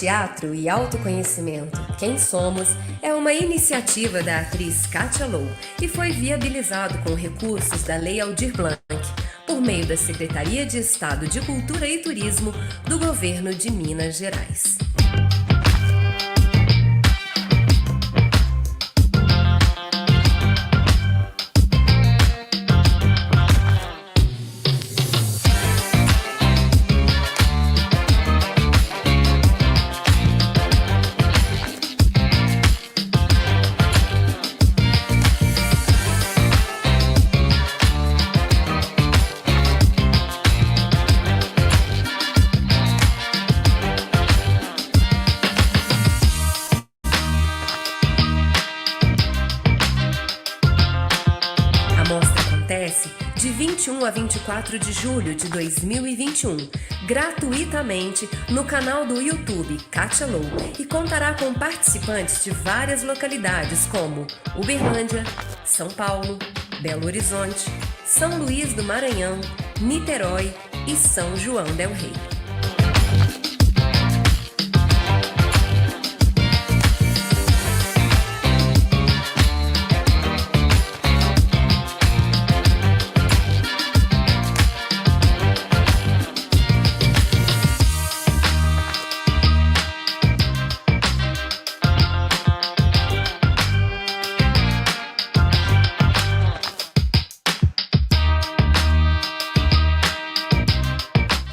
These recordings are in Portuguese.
Teatro e Autoconhecimento, Quem Somos, é uma iniciativa da atriz Kátia Low e foi viabilizado com recursos da Lei Aldir Blanc, por meio da Secretaria de Estado de Cultura e Turismo do Governo de Minas Gerais. Acontece de 21 a 24 de julho de 2021, gratuitamente no canal do YouTube Kátia Low e contará com participantes de várias localidades como Uberlândia, São Paulo, Belo Horizonte, São Luís do Maranhão, Niterói e São João del Rei.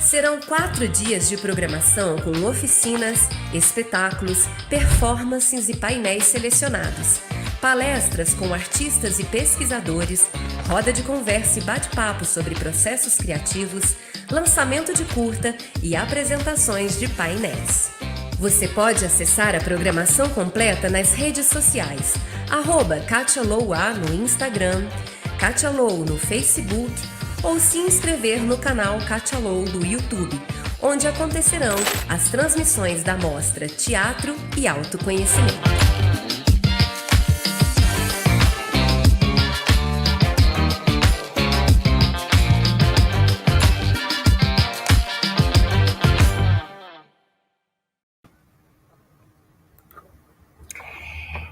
Serão 4 dias de programação com oficinas, espetáculos, performances e painéis selecionados, palestras com artistas e pesquisadores, roda de conversa e bate-papo sobre processos criativos, lançamento de curta e apresentações de painéis. Você pode acessar a programação completa nas redes sociais, @KátiaLowA no Instagram, Kátia Low no Facebook, ou se inscrever no canal Kátia Low do YouTube, onde acontecerão as transmissões da mostra Teatro e Autoconhecimento.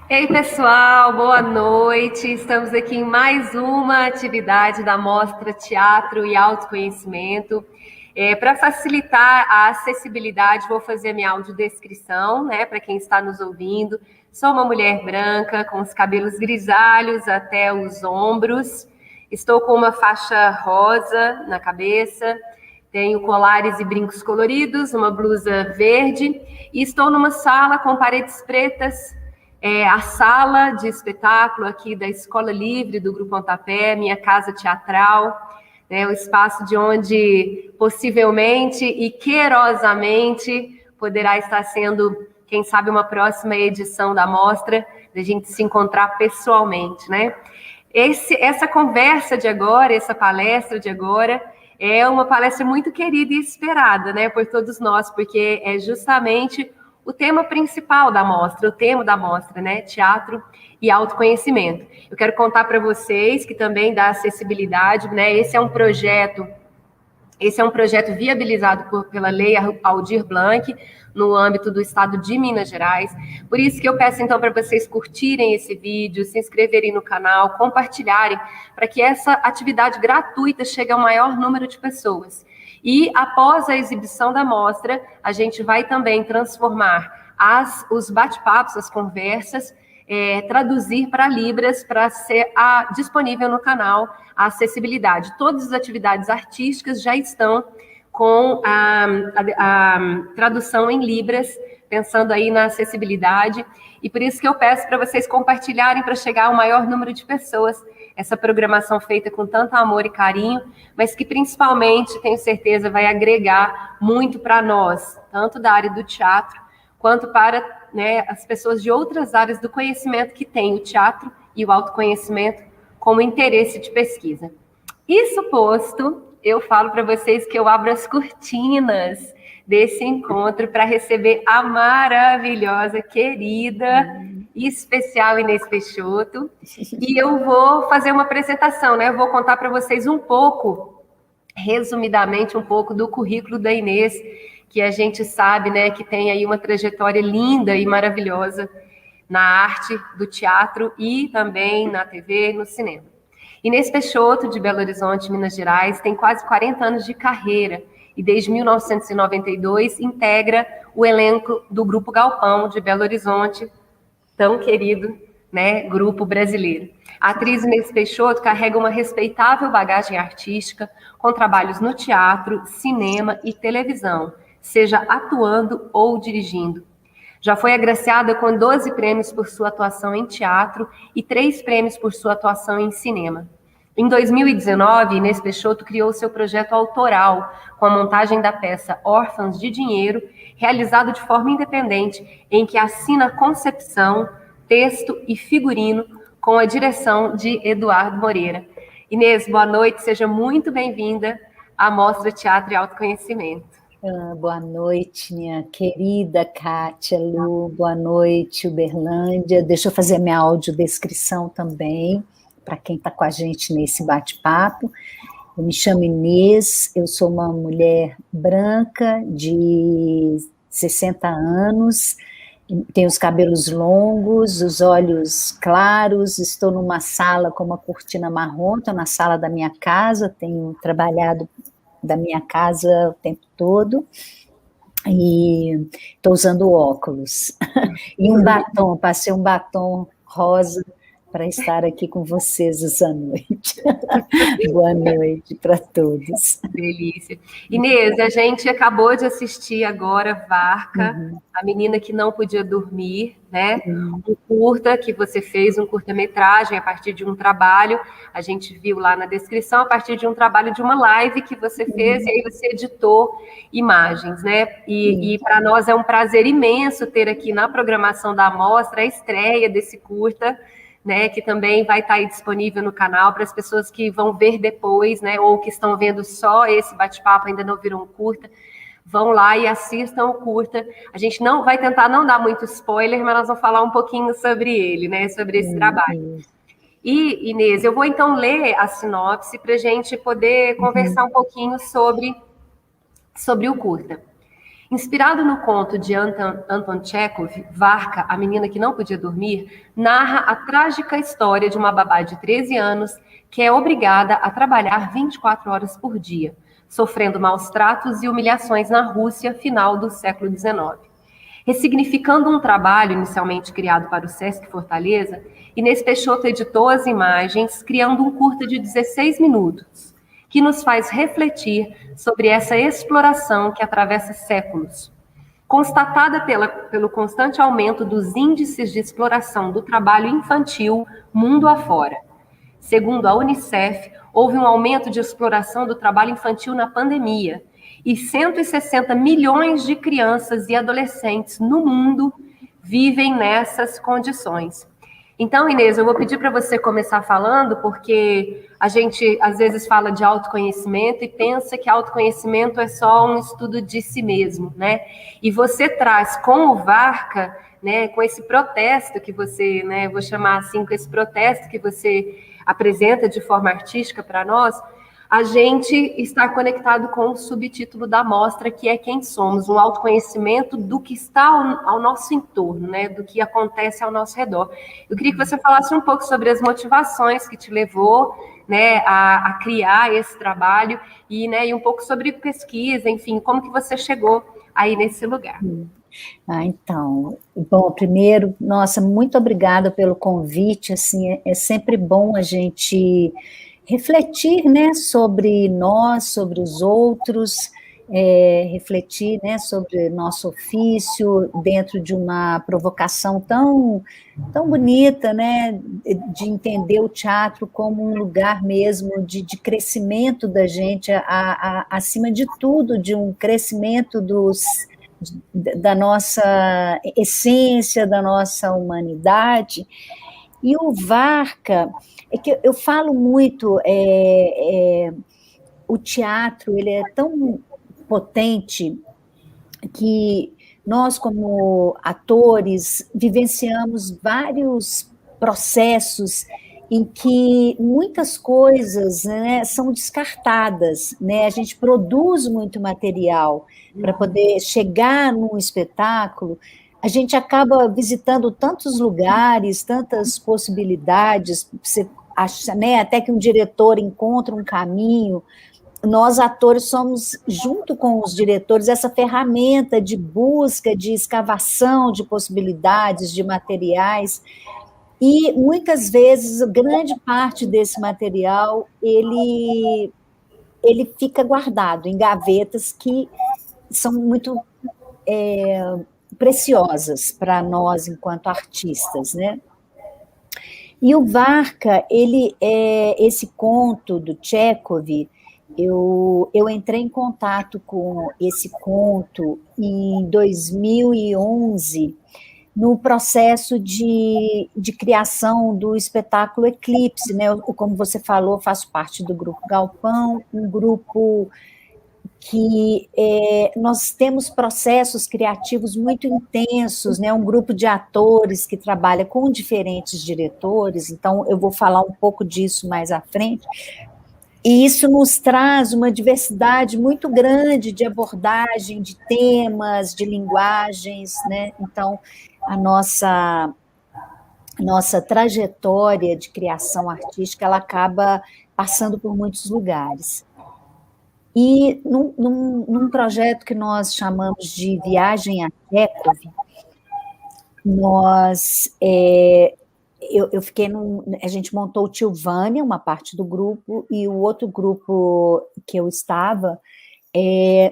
Ei, pessoal, boa noite. Estamos aqui em mais uma atividade da Mostra Teatro e Autoconhecimento. Para facilitar a acessibilidade, vou fazer a minha audiodescrição, né, para quem está nos ouvindo. Sou uma mulher branca, com os cabelos grisalhos até os ombros. Estou com uma faixa rosa na cabeça. Tenho colares e brincos coloridos, uma blusa verde. E estou numa sala com paredes pretas. A sala de espetáculo aqui da Escola Livre do Grupo Pontapé, minha casa teatral, o espaço de onde possivelmente e queirosamente poderá estar sendo, quem sabe, uma próxima edição da mostra, da gente se encontrar pessoalmente, né? Essa conversa de agora, essa palestra de agora, é uma palestra muito querida e esperada, né, por todos nós, porque é justamente o tema principal da mostra, o tema da mostra, né? Teatro e autoconhecimento. Eu quero contar para vocês que também dá acessibilidade, né? Esse é um projeto viabilizado pela Lei Aldir Blanc, no âmbito do Estado de Minas Gerais. Por isso que eu peço, então, para vocês curtirem esse vídeo, se inscreverem no canal, compartilharem, para que essa atividade gratuita chegue ao maior número de pessoas. E, após a exibição da mostra, a gente vai também transformar os bate-papos, as conversas, traduzir para Libras, para ser disponível no canal a acessibilidade. Todas as atividades artísticas já estão com a tradução em Libras, pensando aí na acessibilidade. E por isso que eu peço para vocês compartilharem para chegar ao maior número de pessoas essa programação feita com tanto amor e carinho, mas que principalmente, tenho certeza, vai agregar muito para nós, tanto da área do teatro, quanto para, né, as pessoas de outras áreas do conhecimento que têm o teatro e o autoconhecimento como interesse de pesquisa. Isso posto, eu falo para vocês que eu abro as cortinas desse encontro para receber a maravilhosa, querida e especial Inês Peixoto. E eu vou fazer uma apresentação, né? Eu vou contar para vocês um pouco, resumidamente, um pouco do currículo da Inês, que a gente sabe, né, que tem aí uma trajetória linda e maravilhosa na arte do teatro e também na TV, no cinema. Inês Peixoto, de Belo Horizonte, Minas Gerais, tem quase 40 anos de carreira e desde 1992 integra o elenco do Grupo Galpão de Belo Horizonte, tão querido, né, grupo brasileiro. A atriz Inês Peixoto carrega uma respeitável bagagem artística com trabalhos no teatro, cinema e televisão, seja atuando ou dirigindo. Já foi agraciada com 12 prêmios por sua atuação em teatro e 3 prêmios por sua atuação em cinema. Em 2019, Inês Peixoto criou seu projeto autoral, com a montagem da peça Órfãos de Dinheiro, realizado de forma independente, em que assina concepção, texto e figurino, com a direção de Eduardo Moreira. Inês, boa noite, seja muito bem-vinda à Mostra Teatro e Autoconhecimento. Boa noite, minha querida Kátia, Lu, boa noite, Uberlândia. Deixa eu fazer minha audiodescrição também, para quem está com a gente nesse bate-papo. Eu me chamo Inês, eu sou uma mulher branca de 60 anos, tenho os cabelos longos, os olhos claros, estou numa sala com uma cortina marrom, estou na sala da minha casa, tenho trabalhado da minha casa o tempo todo, e estou usando óculos, e um batom, passei um batom rosa para estar aqui com vocês essa noite. Boa noite para todos. Delícia. Inês, a gente acabou de assistir agora Varca, a menina que não podia dormir, né? Um curta que você fez, um curta-metragem a partir de um trabalho, a gente viu lá na descrição, a partir de um trabalho de uma live que você fez, e aí você editou imagens, né? E para nós é um prazer imenso ter aqui na programação da Mostra a estreia desse curta, né, que também vai estar aí disponível no canal para as pessoas que vão ver depois, né, ou que estão vendo só esse bate-papo, ainda não viram o curta, vão lá e assistam o curta. A gente não vai tentar não dar muito spoiler, mas nós vamos falar um pouquinho sobre ele, né, sobre esse trabalho. E, Inês, eu vou então ler a sinopse para a gente poder conversar um pouquinho sobre o curta. Inspirado no conto de Anton Chekhov, Varca, a menina que não podia dormir, narra a trágica história de uma babá de 13 anos que é obrigada a trabalhar 24 horas por dia, sofrendo maus tratos e humilhações na Rússia final do século XIX. Ressignificando um trabalho inicialmente criado para o Sesc Fortaleza, Inês Peixoto editou as imagens, criando um curta de 16 minutos, que nos faz refletir sobre essa exploração que atravessa séculos. Constatada pelo constante aumento dos índices de exploração do trabalho infantil mundo afora. Segundo a Unicef, houve um aumento de exploração do trabalho infantil na pandemia, e 160 milhões de crianças e adolescentes no mundo vivem nessas condições. Então, Inês, eu vou pedir para você começar falando, porque a gente às vezes fala de autoconhecimento e pensa que autoconhecimento é só um estudo de si mesmo, né? E você traz com o Varca, né, com esse protesto que você, né, vou chamar assim, com esse protesto que você apresenta de forma artística para nós, a gente está conectado com o subtítulo da mostra, que é Quem Somos, um autoconhecimento do que está ao nosso entorno, né, do que acontece ao nosso redor. Eu queria que você falasse um pouco sobre as motivações que te levou, né, a criar esse trabalho e, né, e um pouco sobre pesquisa, enfim, como que você chegou aí nesse lugar. Então, bom, primeiro, nossa, muito obrigada pelo convite, assim, é sempre bom a gente refletir, né, sobre nós, sobre os outros, refletir, né, sobre nosso ofício dentro de uma provocação tão bonita, né, de entender o teatro como um lugar mesmo de crescimento da gente, acima de tudo, de um crescimento da nossa essência, da nossa humanidade. E o Varca, é que eu falo muito, o teatro, ele é tão potente que nós, como atores, vivenciamos vários processos em que muitas coisas, né, são descartadas, né? A gente produz muito material para poder chegar num espetáculo, a gente acaba visitando tantos lugares, tantas possibilidades, você acha, né, até que um diretor encontra um caminho. Nós, atores, somos, junto com os diretores, essa ferramenta de busca, de escavação de possibilidades, de materiais. E muitas vezes, grande parte desse material, ele fica guardado em gavetas que são muito preciosas para nós enquanto artistas, né? E o Varka, esse conto do Chekhov, eu entrei em contato com esse conto em 2011, no processo de criação do espetáculo Eclipse, né? Como você falou, faço parte do Grupo Galpão, um grupo que nós temos processos criativos muito intensos, né? Um grupo de atores que trabalha com diferentes diretores, então eu vou falar um pouco disso mais à frente, e isso nos traz uma diversidade muito grande de abordagem, de temas, de linguagens, né? Então, a nossa trajetória de criação artística, ela acaba passando por muitos lugares. E num projeto que nós chamamos de Viagem a Chekhov, eu fiquei a gente montou o Tilvânia, uma parte do grupo, e o outro grupo que eu estava,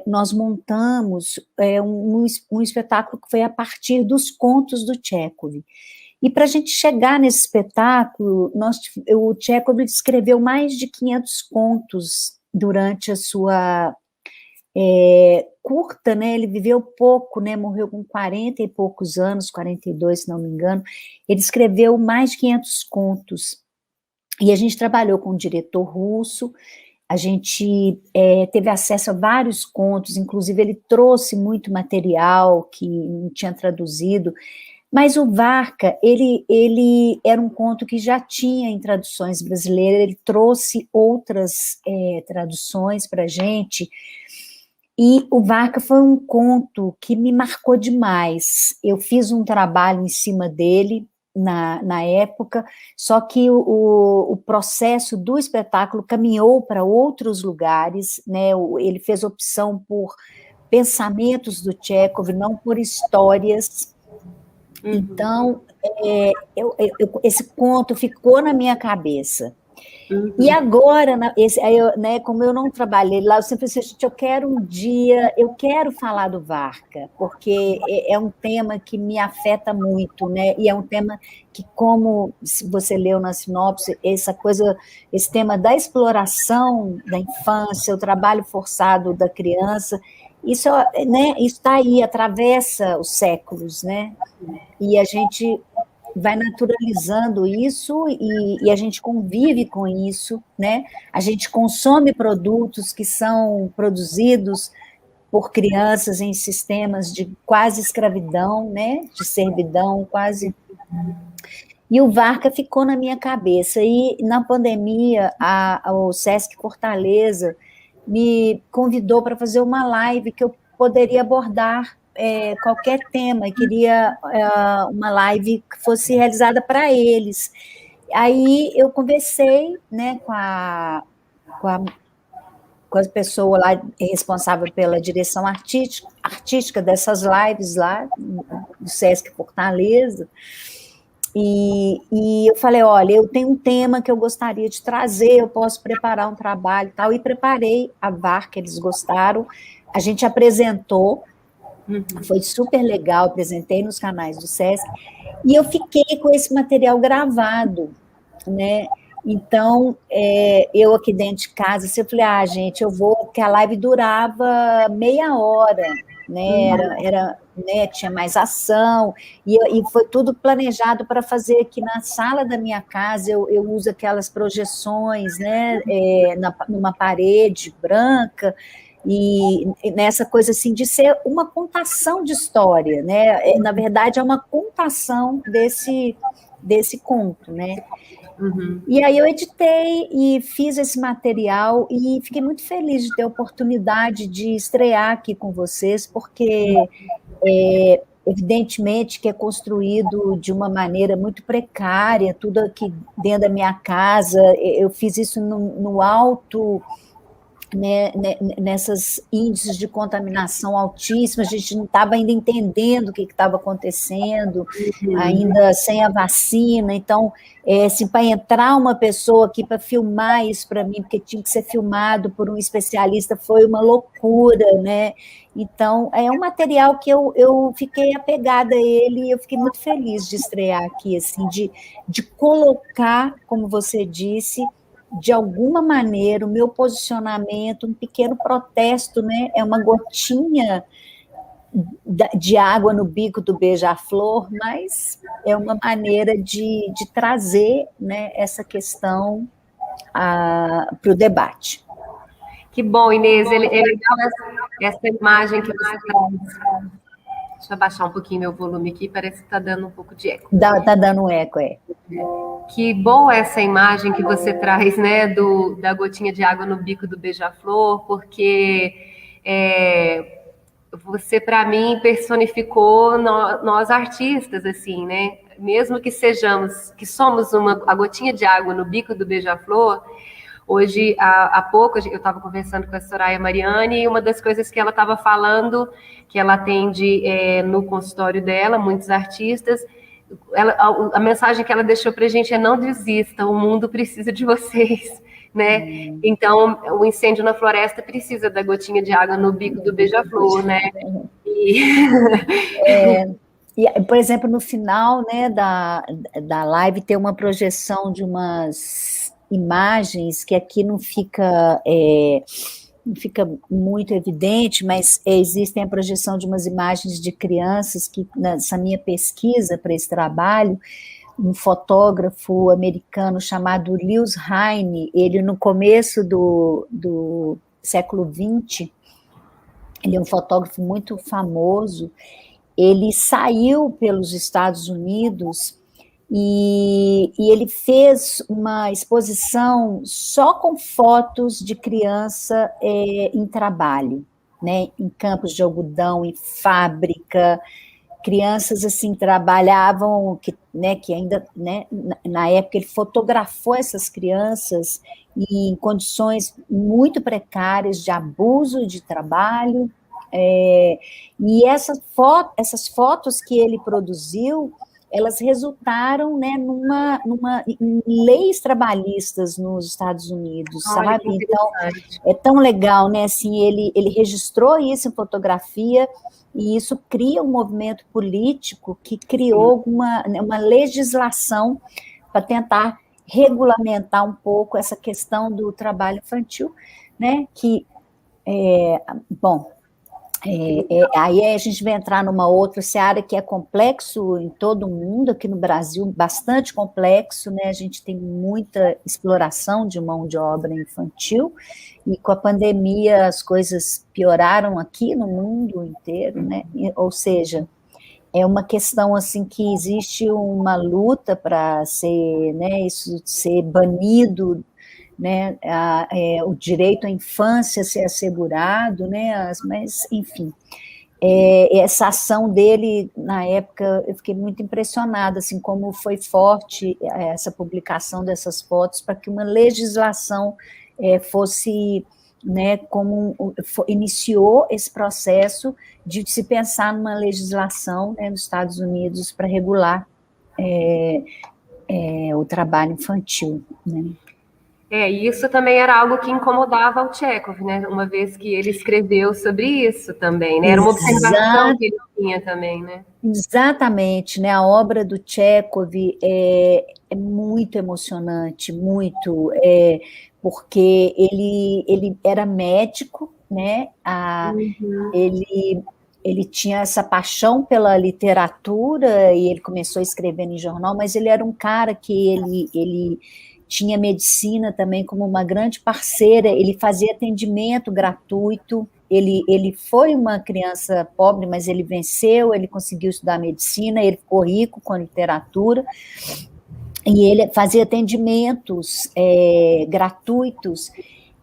nós montamos um espetáculo que foi a partir dos contos do Chekhov. E para a gente chegar nesse espetáculo, o Chekhov escreveu mais de 500 contos durante a sua curta, né? Ele viveu pouco, né? Morreu com 40 e poucos anos, 42, se não me engano. Ele escreveu mais de 500 contos. E a gente trabalhou com um diretor russo, a gente teve acesso a vários contos, inclusive ele trouxe muito material que não tinha traduzido, mas o Varka, ele era um conto que já tinha em traduções brasileiras, ele trouxe outras traduções para a gente, e o Varka foi um conto que me marcou demais. Eu fiz um trabalho em cima dele, na época, só que o processo do espetáculo caminhou para outros lugares, né? Ele fez opção por pensamentos do Chekhov, não por histórias. Então, esse conto ficou na minha cabeça. E agora, como eu não trabalhei lá, eu sempre disse, gente, eu quero falar do Varka, porque é um tema que me afeta muito, né? E é um tema que, como você leu na sinopse, esse tema da exploração da infância, o trabalho forçado da criança, isso está aí, atravessa os séculos, né? E a gente vai naturalizando isso e a gente convive com isso, né? A gente consome produtos que são produzidos por crianças em sistemas de quase escravidão, né? De servidão, quase. E o Varka ficou na minha cabeça. E na pandemia, o Sesc Fortaleza me convidou para fazer uma live que eu poderia abordar qualquer tema, queria uma live que fosse realizada para eles. Aí eu conversei, né, com a pessoa lá responsável pela direção artística dessas lives lá, do Sesc Fortaleza, e eu falei, olha, eu tenho um tema que eu gostaria de trazer, eu posso preparar um trabalho e tal, e preparei a Varka, eles gostaram, a gente apresentou, foi super legal, apresentei nos canais do Sesc, e eu fiquei com esse material gravado, né? Então, eu aqui dentro de casa, eu falei, gente, eu vou, porque a live durava meia hora, né? Né, tinha mais ação, e foi tudo planejado para fazer aqui na sala da minha casa, eu uso aquelas projeções, né, numa parede branca, e nessa coisa assim de ser uma contação de história, né? Na verdade, é uma contação desse conto, né? Uhum. E aí eu editei e fiz esse material e fiquei muito feliz de ter a oportunidade de estrear aqui com vocês, porque evidentemente que é construído de uma maneira muito precária, tudo aqui dentro da minha casa, eu fiz isso no alto, né, nessas índices de contaminação altíssimos, a gente não estava ainda entendendo o que estava acontecendo, ainda sem a vacina, então, assim, para entrar uma pessoa aqui para filmar isso para mim, porque tinha que ser filmado por um especialista, foi uma loucura, né? Então, é um material que eu fiquei apegada a ele, e eu fiquei muito feliz de estrear aqui, assim, de colocar, como você disse, de alguma maneira, o meu posicionamento, um pequeno protesto, né? É uma gotinha de água no bico do beija-flor, mas é uma maneira de trazer, né, essa questão para o debate. Que bom, Inês. É legal essa imagem que você traz. Deixa eu abaixar um pouquinho meu volume aqui, parece que está dando um pouco de eco. Tá dando um eco, é. Que boa essa imagem que você traz, né, da gotinha de água no bico do beija-flor, porque você, para mim, personificou nós artistas, assim, né? Mesmo que somos a gotinha de água no bico do beija-flor. Hoje, há pouco, eu estava conversando com a Soraya Mariani, e uma das coisas que ela estava falando, que ela atende no consultório dela, muitos artistas, a mensagem que ela deixou para a gente é: não desista, o mundo precisa de vocês, né? Então, o incêndio na floresta precisa da gotinha de água no bico do beija-flor, né? E, por exemplo, no final, né, da live tem uma projeção de umas imagens que aqui não fica muito evidente, mas existem a projeção de umas imagens de crianças que, nessa minha pesquisa para esse trabalho, um fotógrafo americano chamado Lewis Hine, ele no começo do século XX, ele é um fotógrafo muito famoso, ele saiu pelos Estados Unidos e ele fez uma exposição só com fotos de criança em trabalho, né, em campos de algodão, em fábrica. Crianças assim trabalhavam, que ainda, né, na época ele fotografou essas crianças em condições muito precárias de abuso de trabalho, e essas fotos que ele produziu, elas resultaram, né, em leis trabalhistas nos Estados Unidos, sabe? Então, é tão legal, né? Assim, ele registrou isso em fotografia, e isso cria um movimento político que criou uma legislação para tentar regulamentar um pouco essa questão do trabalho infantil, né? Que, bom, aí a gente vai entrar numa outra seara que é complexo em todo o mundo, aqui no Brasil, bastante complexo, né? A gente tem muita exploração de mão de obra infantil, e com a pandemia as coisas pioraram aqui no mundo inteiro, né? Ou seja, é uma questão assim que existe uma luta para ser, né, isso ser banido, né, o direito à infância ser assegurado, né, mas, enfim, essa ação dele, na época, eu fiquei muito impressionada, assim, como foi forte essa publicação dessas fotos para que uma legislação fosse, né, iniciou esse processo de se pensar numa legislação, né, nos Estados Unidos para regular o trabalho infantil, né. E isso também era algo que incomodava o Tchekhov, né? Uma vez que ele escreveu sobre isso também, né? Era uma observação que ele tinha também, né? Exatamente, né? A obra do Tchekhov é muito emocionante, muito, porque ele era médico, né? Ele tinha essa paixão pela literatura e ele começou a escrever em jornal, mas ele era um cara que ele tinha medicina também como uma grande parceira, ele fazia atendimento gratuito, ele foi uma criança pobre, mas ele venceu, ele conseguiu estudar medicina, ele ficou rico com a literatura, E ele fazia atendimentos gratuitos.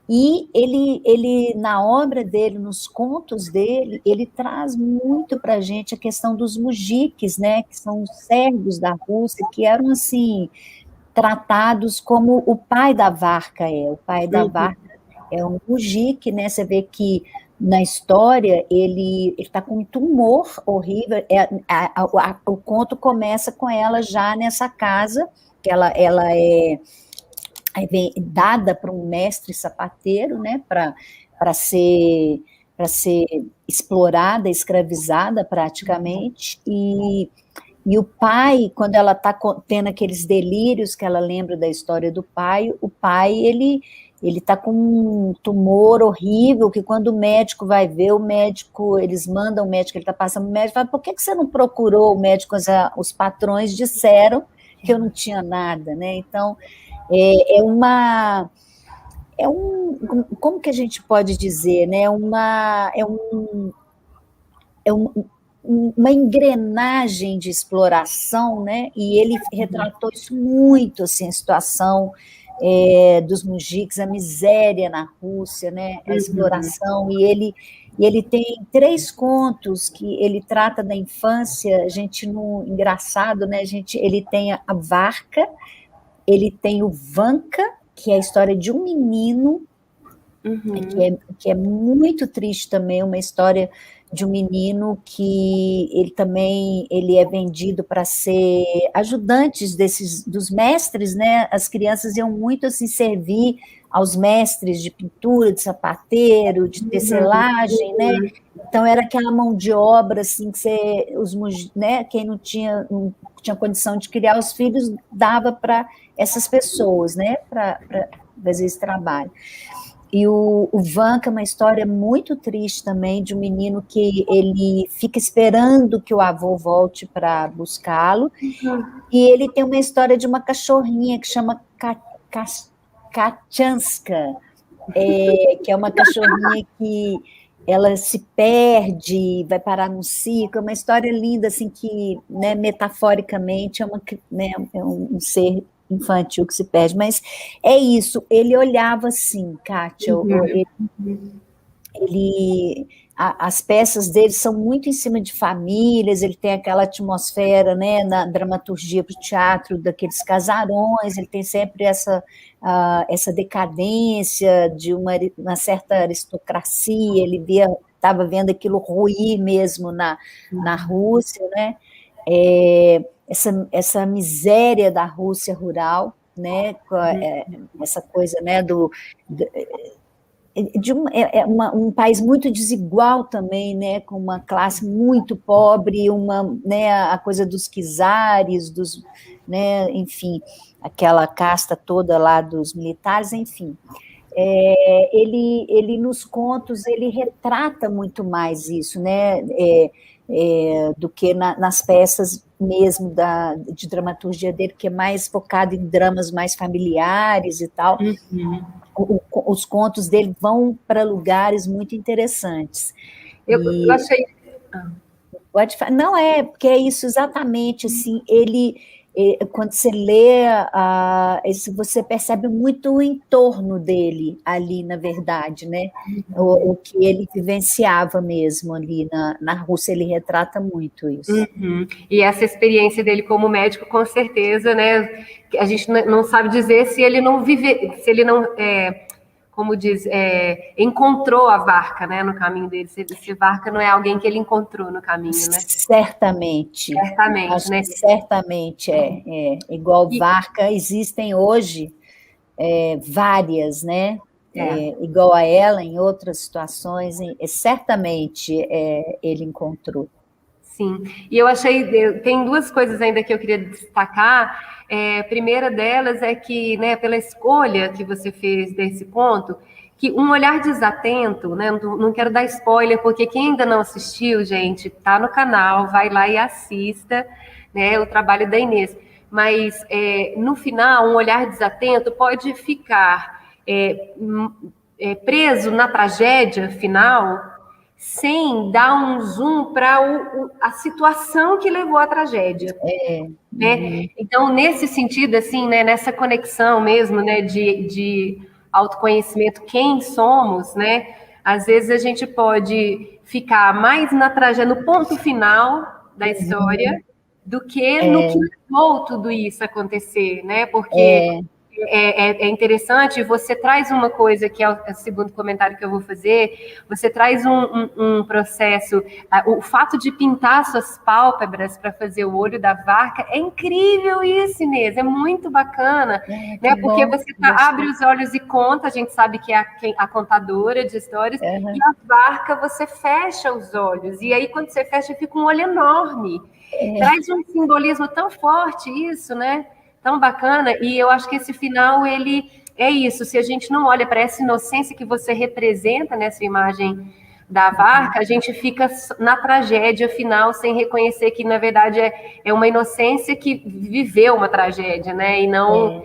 E ele, na obra dele, nos contos dele, ele traz muito para a gente a questão dos mujiques, né, que são os servos da Rússia, que eram, assim, tratados como o pai da Varka o pai da Varka é um mujik, né, você vê que na história ele está com um tumor horrível, o conto começa com ela já nessa casa, que ela é dada para um mestre sapateiro, né, para ser explorada, escravizada praticamente, e o pai, quando ela está tendo aqueles delírios que ela lembra da história do pai, o pai, ele está com um tumor horrível, que quando o médico vai ver, eles mandam o médico, ele está passando, o médico fala, por que você não procurou o médico? Os patrões disseram que eu não tinha nada, né? Então, como que a gente pode dizer, né? Uma engrenagem de exploração, né? E ele retratou isso muito, assim, a situação dos mujiques, a miséria na Rússia, né? A exploração, e ele tem 3 contos que ele trata da infância, engraçado, né? Ele tem a Varka, ele tem o Vanka, que é a história de um menino, que é muito triste também, uma história de um menino que ele é vendido para ser ajudantes dos mestres, né? As crianças iam muito assim servir aos mestres de pintura, de sapateiro, de tecelagem, né? Então era aquela mão de obra assim que né? Quem não tinha condição de criar os filhos dava para essas pessoas, né? Para fazer esse trabalho. E o Vanka é uma história muito triste também, de um menino que ele fica esperando que o avô volte para buscá-lo, e ele tem uma história de uma cachorrinha que chama Katchanska, que é uma cachorrinha que ela se perde, vai parar num circo, é uma história linda, assim, que, né, metaforicamente, é um ser infantil que se perde, mas é isso, ele olhava assim, Kátia, as peças dele são muito em cima de famílias, ele tem aquela atmosfera, né, na dramaturgia para o teatro, daqueles casarões, ele tem sempre essa decadência de uma certa aristocracia, ele estava vendo aquilo ruir mesmo na Rússia, né, essa miséria da Rússia rural, né, essa coisa, né, um país muito desigual também, né, com uma classe muito pobre, né, a coisa dos czares, né, enfim, aquela casta toda lá dos militares, enfim. Ele nos contos, ele retrata muito mais isso, né, do que nas peças mesmo de dramaturgia dele, que é mais focado em dramas mais familiares e tal. Os contos dele vão para lugares muito interessantes. Eu achei... Não, porque é isso exatamente, assim, quando você lê, você percebe muito o entorno dele ali, na verdade, né? O que ele vivenciava mesmo ali na Rússia, ele retrata muito isso. E essa experiência dele como médico, com certeza, né? A gente não sabe dizer se ele não como diz, encontrou a Varka, né, no caminho dele. Se Varka não é alguém que ele encontrou no caminho, né? Certamente. Certamente, né? Certamente igual Varka, existem hoje várias, né? Igual a ela, em outras situações, certamente ele encontrou. Sim, e eu achei, tem 2 coisas ainda que eu queria destacar. A primeira delas é que, né, pela escolha que você fez desse ponto, que um olhar desatento, né, não quero dar spoiler, porque quem ainda não assistiu, gente, tá no canal, vai lá e assista, né, o trabalho da Inês. Mas, no final, um olhar desatento pode ficar preso na tragédia final, sem dar um zoom para a situação que levou à tragédia. Né? Então, nesse sentido, assim, né, nessa conexão mesmo, né, de autoconhecimento, quem somos, né, às vezes a gente pode ficar mais na tragédia, no ponto final da história, do que no que levou tudo isso a acontecer, né, porque é interessante, você traz uma coisa que é o segundo comentário que eu vou fazer, você traz um processo, o fato de pintar suas pálpebras para fazer o olho da vaca, é incrível isso, Inês, é muito bacana, né? Porque você abre os olhos e conta, a gente sabe que é a contadora de histórias, e a vaca você fecha os olhos, e aí quando você fecha fica um olho enorme, traz um simbolismo tão forte isso, né? Tão bacana, e eu acho que esse final, ele é isso, se a gente não olha para essa inocência que você representa nessa imagem da vaca, a gente fica na tragédia final, sem reconhecer que, na verdade, é uma inocência que viveu uma tragédia, né, e não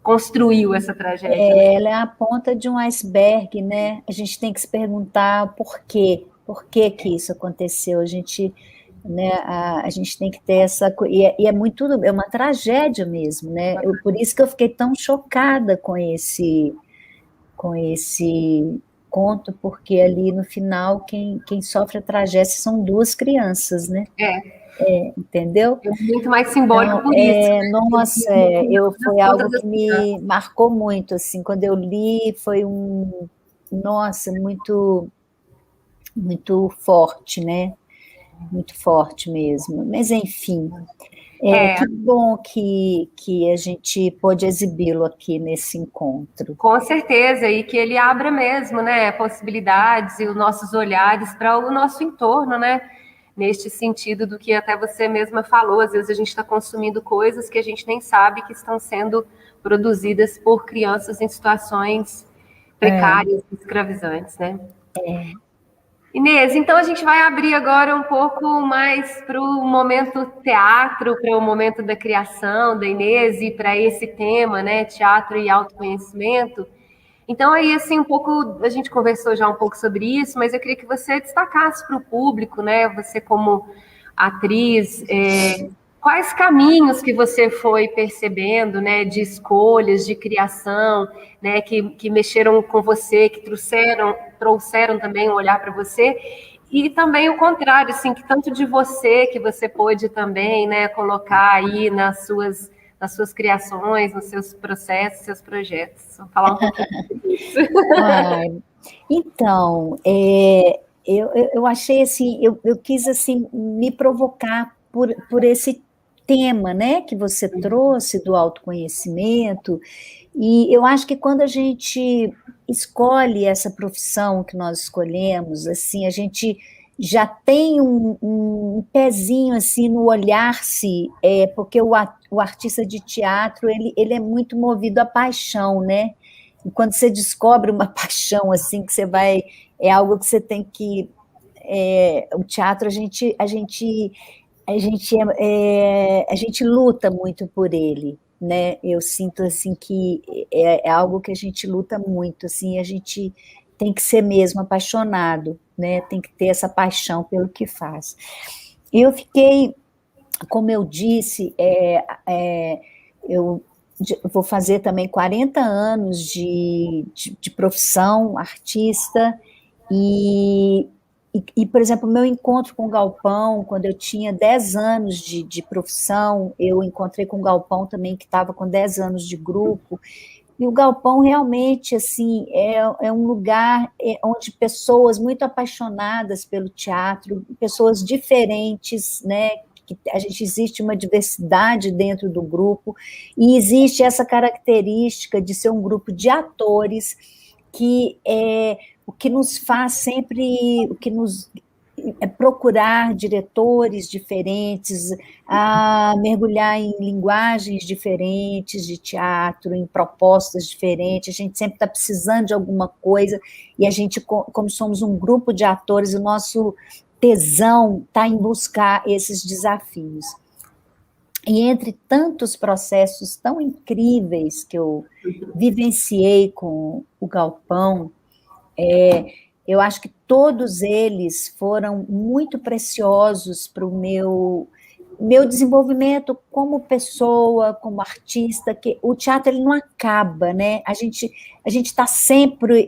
construiu essa tragédia. Ela é a ponta de um iceberg, né, a gente tem que se perguntar por quê que isso aconteceu, a gente... Né, a gente tem que ter essa e é uma tragédia mesmo, né? Por isso que eu fiquei tão chocada com esse conto, porque ali no final quem sofre a tragédia são duas crianças, né? Entendeu? É muito mais simbólico por isso. Né? Nossa, foi algo que me marcou muito, assim, quando eu li, foi nossa, muito, muito forte, né? Muito forte mesmo, mas enfim, que bom que a gente pôde exibi-lo aqui nesse encontro. Com certeza, e que ele abra mesmo, né, possibilidades e os nossos olhares para o nosso entorno, né, neste sentido do que até você mesma falou, às vezes a gente está consumindo coisas que a gente nem sabe que estão sendo produzidas por crianças em situações precárias, escravizantes, né? Inês, então a gente vai abrir agora um pouco mais para o momento teatro, para o momento da criação da Inês e para esse tema, né, teatro e autoconhecimento. Então aí, assim, um pouco, a gente conversou já um pouco sobre isso, mas eu queria que você destacasse para o público, né, você como atriz, quais caminhos que você foi percebendo, né, de escolhas, de criação, né, que mexeram com você, que trouxeram também um olhar para você, e também o contrário, assim, que tanto de você que você pôde também, né, colocar aí nas suas criações, nos seus processos, seus projetos. Vamos falar um pouquinho sobre isso. Então, eu achei assim, eu quis assim me provocar por esse tema, né, que você trouxe do autoconhecimento, e eu acho que quando a gente escolhe essa profissão que nós escolhemos, assim, a gente já tem um pezinho assim no olhar-se, porque o artista de teatro, ele é muito movido à paixão, né? E quando você descobre uma paixão assim, que você vai, é algo que você tem que... o teatro, a gente luta muito por ele, né? Eu sinto assim que é algo que a gente luta muito, assim, a gente tem que ser mesmo apaixonado, né? Tem que ter essa paixão pelo que faz. Eu fiquei, como eu disse, eu vou fazer também 40 anos de profissão artista, e, por exemplo, o meu encontro com o Galpão, quando eu tinha 10 anos de profissão, eu encontrei com o Galpão também, que estava com 10 anos de grupo, e o Galpão realmente, assim, é um lugar onde pessoas muito apaixonadas pelo teatro, pessoas diferentes, né, que existe uma diversidade dentro do grupo, e existe essa característica de ser um grupo de atores que o que nos faz sempre, procurar diretores diferentes, a mergulhar em linguagens diferentes de teatro, em propostas diferentes, a gente sempre está precisando de alguma coisa, e a gente, como somos um grupo de atores, o nosso tesão está em buscar esses desafios. E entre tantos processos tão incríveis que eu vivenciei com o Galpão, Eu acho que todos eles foram muito preciosos para o meu desenvolvimento como pessoa, como artista, que o teatro ele não acaba, né? A gente está sempre...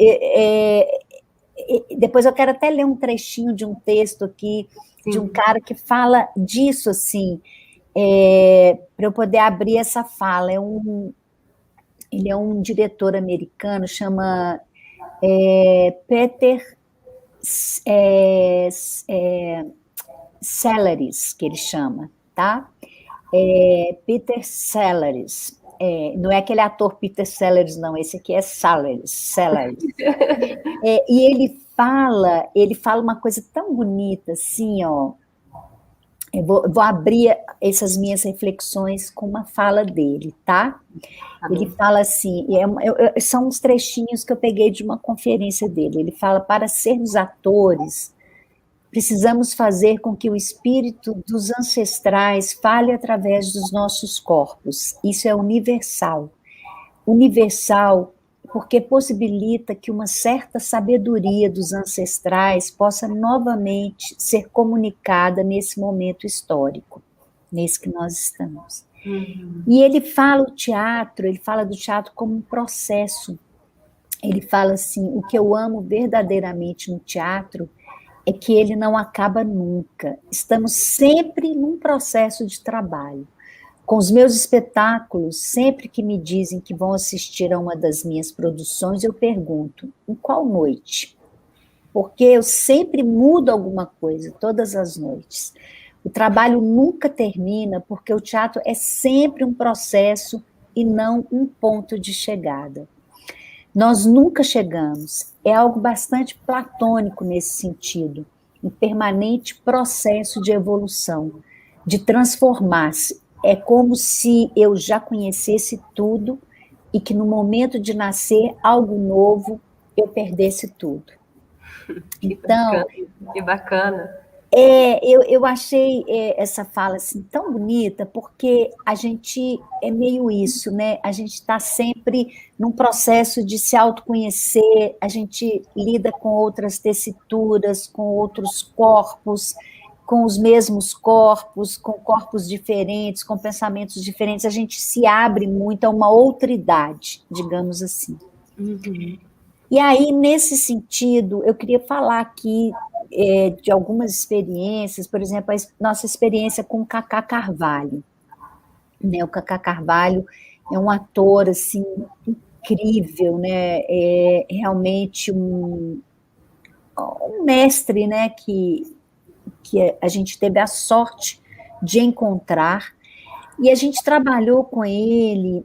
depois eu quero até ler um trechinho de um texto aqui, Sim. de um cara que fala disso, assim, para eu poder abrir essa fala. Ele é um diretor americano, chama Peter Sellers, que ele chama, tá? Peter Sellers. Não é aquele ator Peter Sellers, não, esse aqui é Sellers. E ele fala uma coisa tão bonita, assim, ó. Eu vou abrir essas minhas reflexões com uma fala dele, tá? Ele fala assim, são uns trechinhos que eu peguei de uma conferência dele. Ele fala: para sermos atores, precisamos fazer com que o espírito dos ancestrais fale através dos nossos corpos. Isso é universal. Universal porque possibilita que uma certa sabedoria dos ancestrais possa novamente ser comunicada nesse momento histórico, nesse que nós estamos. Uhum. E ele fala do teatro como um processo. Ele fala assim: o que eu amo verdadeiramente no teatro é que ele não acaba nunca. Estamos sempre num processo de trabalho. Com os meus espetáculos, sempre que me dizem que vão assistir a uma das minhas produções, eu pergunto: em qual noite? Porque eu sempre mudo alguma coisa, todas as noites. O trabalho nunca termina, porque o teatro é sempre um processo e não um ponto de chegada. Nós nunca chegamos, é algo bastante platônico nesse sentido, um permanente processo de evolução, de transformar-se. É como se eu já conhecesse tudo e que no momento de nascer algo novo, eu perdesse tudo. Então, que bacana. Eu achei essa fala assim tão bonita, porque a gente é meio isso, né? A gente está sempre num processo de se autoconhecer, a gente lida com outras tessituras, com outros corpos, com os mesmos corpos, com corpos diferentes, com pensamentos diferentes, a gente se abre muito a uma outridade, digamos assim. Uhum. E aí, nesse sentido, eu queria falar aqui de algumas experiências, por exemplo, a nossa experiência com o Cacá Carvalho. Né? O Cacá Carvalho é um ator assim, incrível, né? É realmente um mestre, né? que a gente teve a sorte de encontrar, e a gente trabalhou com ele,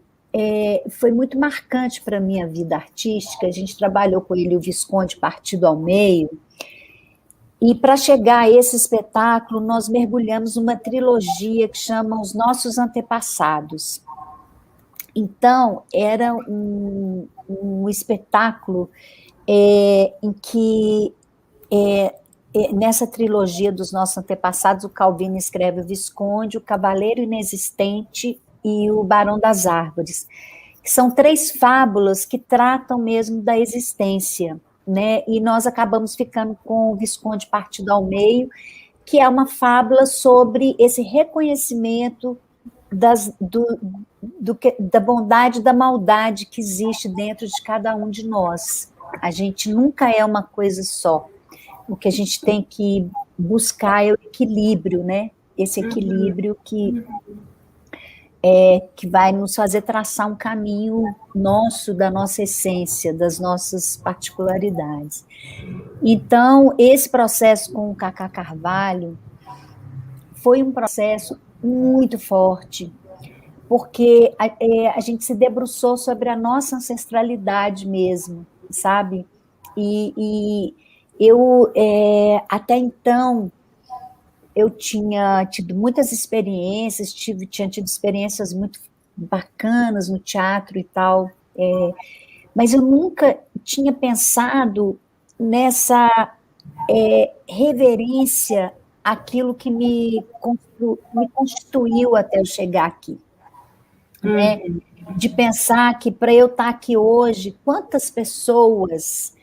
foi muito marcante para a minha vida artística. A gente trabalhou com ele o Visconde Partido ao Meio, e para chegar a esse espetáculo, nós mergulhamos numa trilogia que chama Os Nossos Antepassados. Então, era um espetáculo em que, nessa trilogia dos Nossos Antepassados, o Calvino escreve o Visconde, o Cavaleiro Inexistente e o Barão das Árvores, que são 3 fábulas que tratam mesmo da existência, né? E nós acabamos ficando com o Visconde Partido ao Meio, que é uma fábula sobre esse reconhecimento da bondade e da maldade que existe dentro de cada um de nós. A gente nunca é uma coisa só. O que a gente tem que buscar é o equilíbrio, né? Esse equilíbrio que vai nos fazer traçar um caminho nosso, da nossa essência, das nossas particularidades. Então, esse processo com o Cacá Carvalho foi um processo muito forte, porque a gente se debruçou sobre a nossa ancestralidade mesmo, sabe? E eu, até então, eu tinha tido muitas experiências, tinha tido experiências muito bacanas no teatro e tal, mas eu nunca tinha pensado nessa reverência àquilo que me constituiu até eu chegar aqui. Né? De pensar que para eu estar aqui hoje, quantas pessoas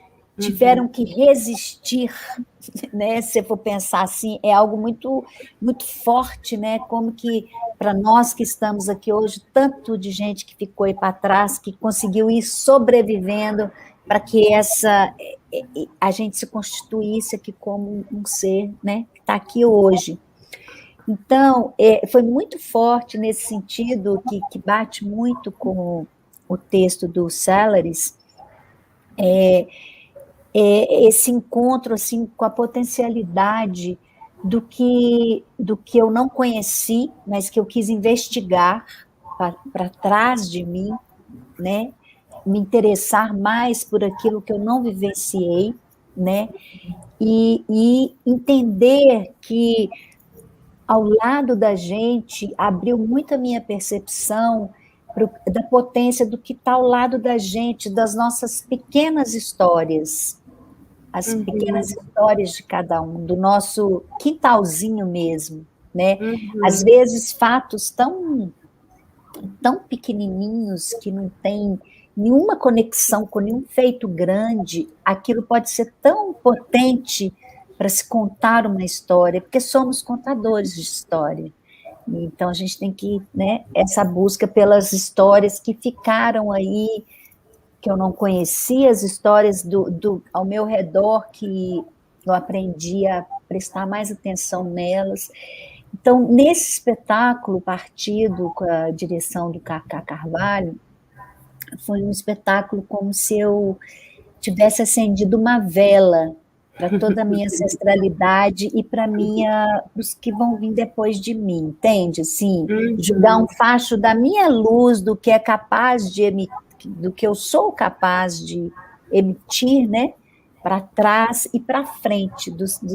tiveram que resistir, né? Se eu for pensar assim, é algo muito, muito forte, né? Como que, para nós que estamos aqui hoje, tanto de gente que ficou aí para trás, que conseguiu ir sobrevivendo para que a gente se constituísse aqui como um ser, né? Que está aqui hoje. Então, foi muito forte nesse sentido, que bate muito com o texto do Salaries, esse encontro assim, com a potencialidade do que eu não conheci, mas que eu quis investigar para trás de mim, né? Me interessar mais por aquilo que eu não vivenciei, né? E entender que ao lado da gente abriu muito a minha percepção da potência do que está ao lado da gente, das nossas pequenas histórias, as pequenas histórias de cada um, do nosso quintalzinho mesmo, né? Às vezes fatos tão pequenininhos que não tem nenhuma conexão com nenhum feito grande, aquilo pode ser tão potente para se contar uma história, porque somos contadores de história. Então a gente tem que, né, essa busca pelas histórias que ficaram aí, que eu não conhecia, as histórias ao meu redor, que eu aprendi a prestar mais atenção nelas. Então, nesse espetáculo, partido com a direção do Cacá Carvalho, foi um espetáculo como se eu tivesse acendido uma vela para toda a minha ancestralidade e para os que vão vir depois de mim, entende? Assim, jogar um facho da minha luz, do que é capaz de emitir, do que eu sou capaz de emitir, né? Para trás e para frente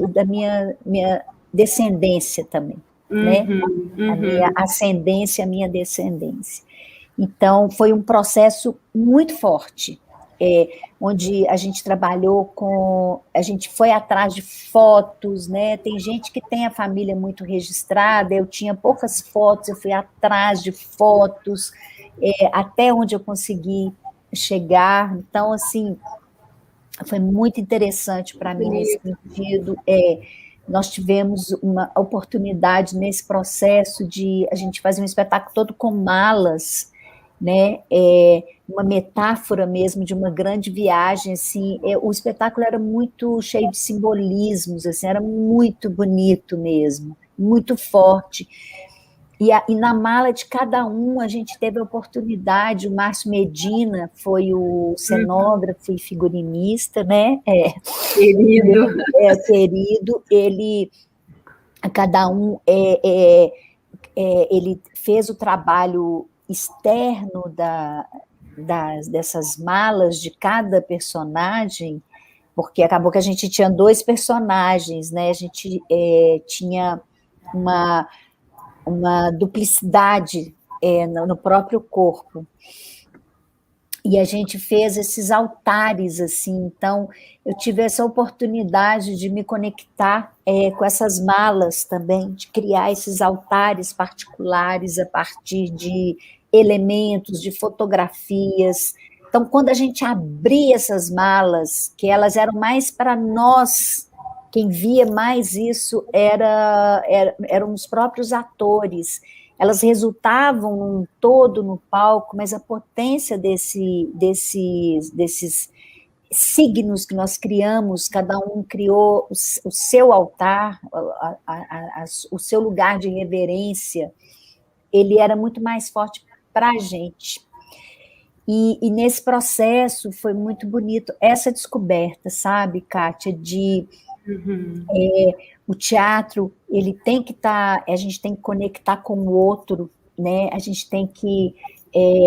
da minha descendência também, né? A minha ascendência, a minha descendência. Então, foi um processo muito forte, onde a gente trabalhou a gente foi atrás de fotos, né? Tem gente que tem a família muito registrada, eu tinha poucas fotos, eu fui atrás de fotos, até onde eu consegui chegar. Então, assim, foi muito interessante para mim nesse sentido. Nós tivemos uma oportunidade nesse processo de a gente fazer um espetáculo todo com malas, né? Uma metáfora mesmo de uma grande viagem, assim. O espetáculo era muito cheio de simbolismos, assim, era muito bonito mesmo, muito forte. E na mala de cada um a gente teve a oportunidade. O Márcio Medina foi o cenógrafo e figurinista, né? Querido. Querido. Ele, cada um, ele fez o trabalho externo dessas malas de cada personagem, porque acabou que a gente tinha 2 personagens, né? A gente tinha uma duplicidade no próprio corpo. E a gente fez esses altares, assim. Então, eu tive essa oportunidade de me conectar com essas malas também, de criar esses altares particulares a partir de elementos, de fotografias. Então, quando a gente abria essas malas, que elas eram mais para nós, quem via mais isso eram os próprios atores. Elas resultavam num todo no palco, mas a potência desses signos que nós criamos, cada um criou o seu altar, o seu lugar de reverência, ele era muito mais forte para a gente. E nesse processo foi muito bonito essa descoberta, sabe, Kátia, de o teatro, ele tem que estar, a gente tem que conectar com o outro, né? A gente tem que,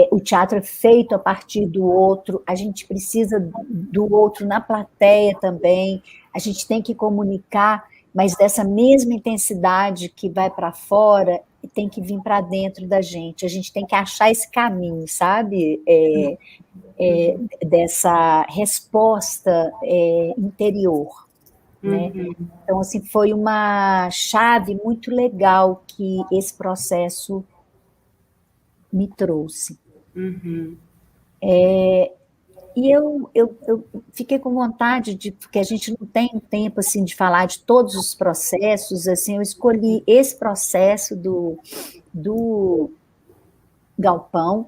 o teatro é feito a partir do outro, a gente precisa do outro na plateia também, a gente tem que comunicar, mas dessa mesma intensidade que vai para fora, tem que vir para dentro da gente, a gente tem que achar esse caminho, sabe? Dessa resposta interior. Né? Então, assim, foi uma chave muito legal que esse processo me trouxe. E eu fiquei com vontade de, porque a gente não tem tempo assim de falar de todos os processos, assim, eu escolhi esse processo do galpão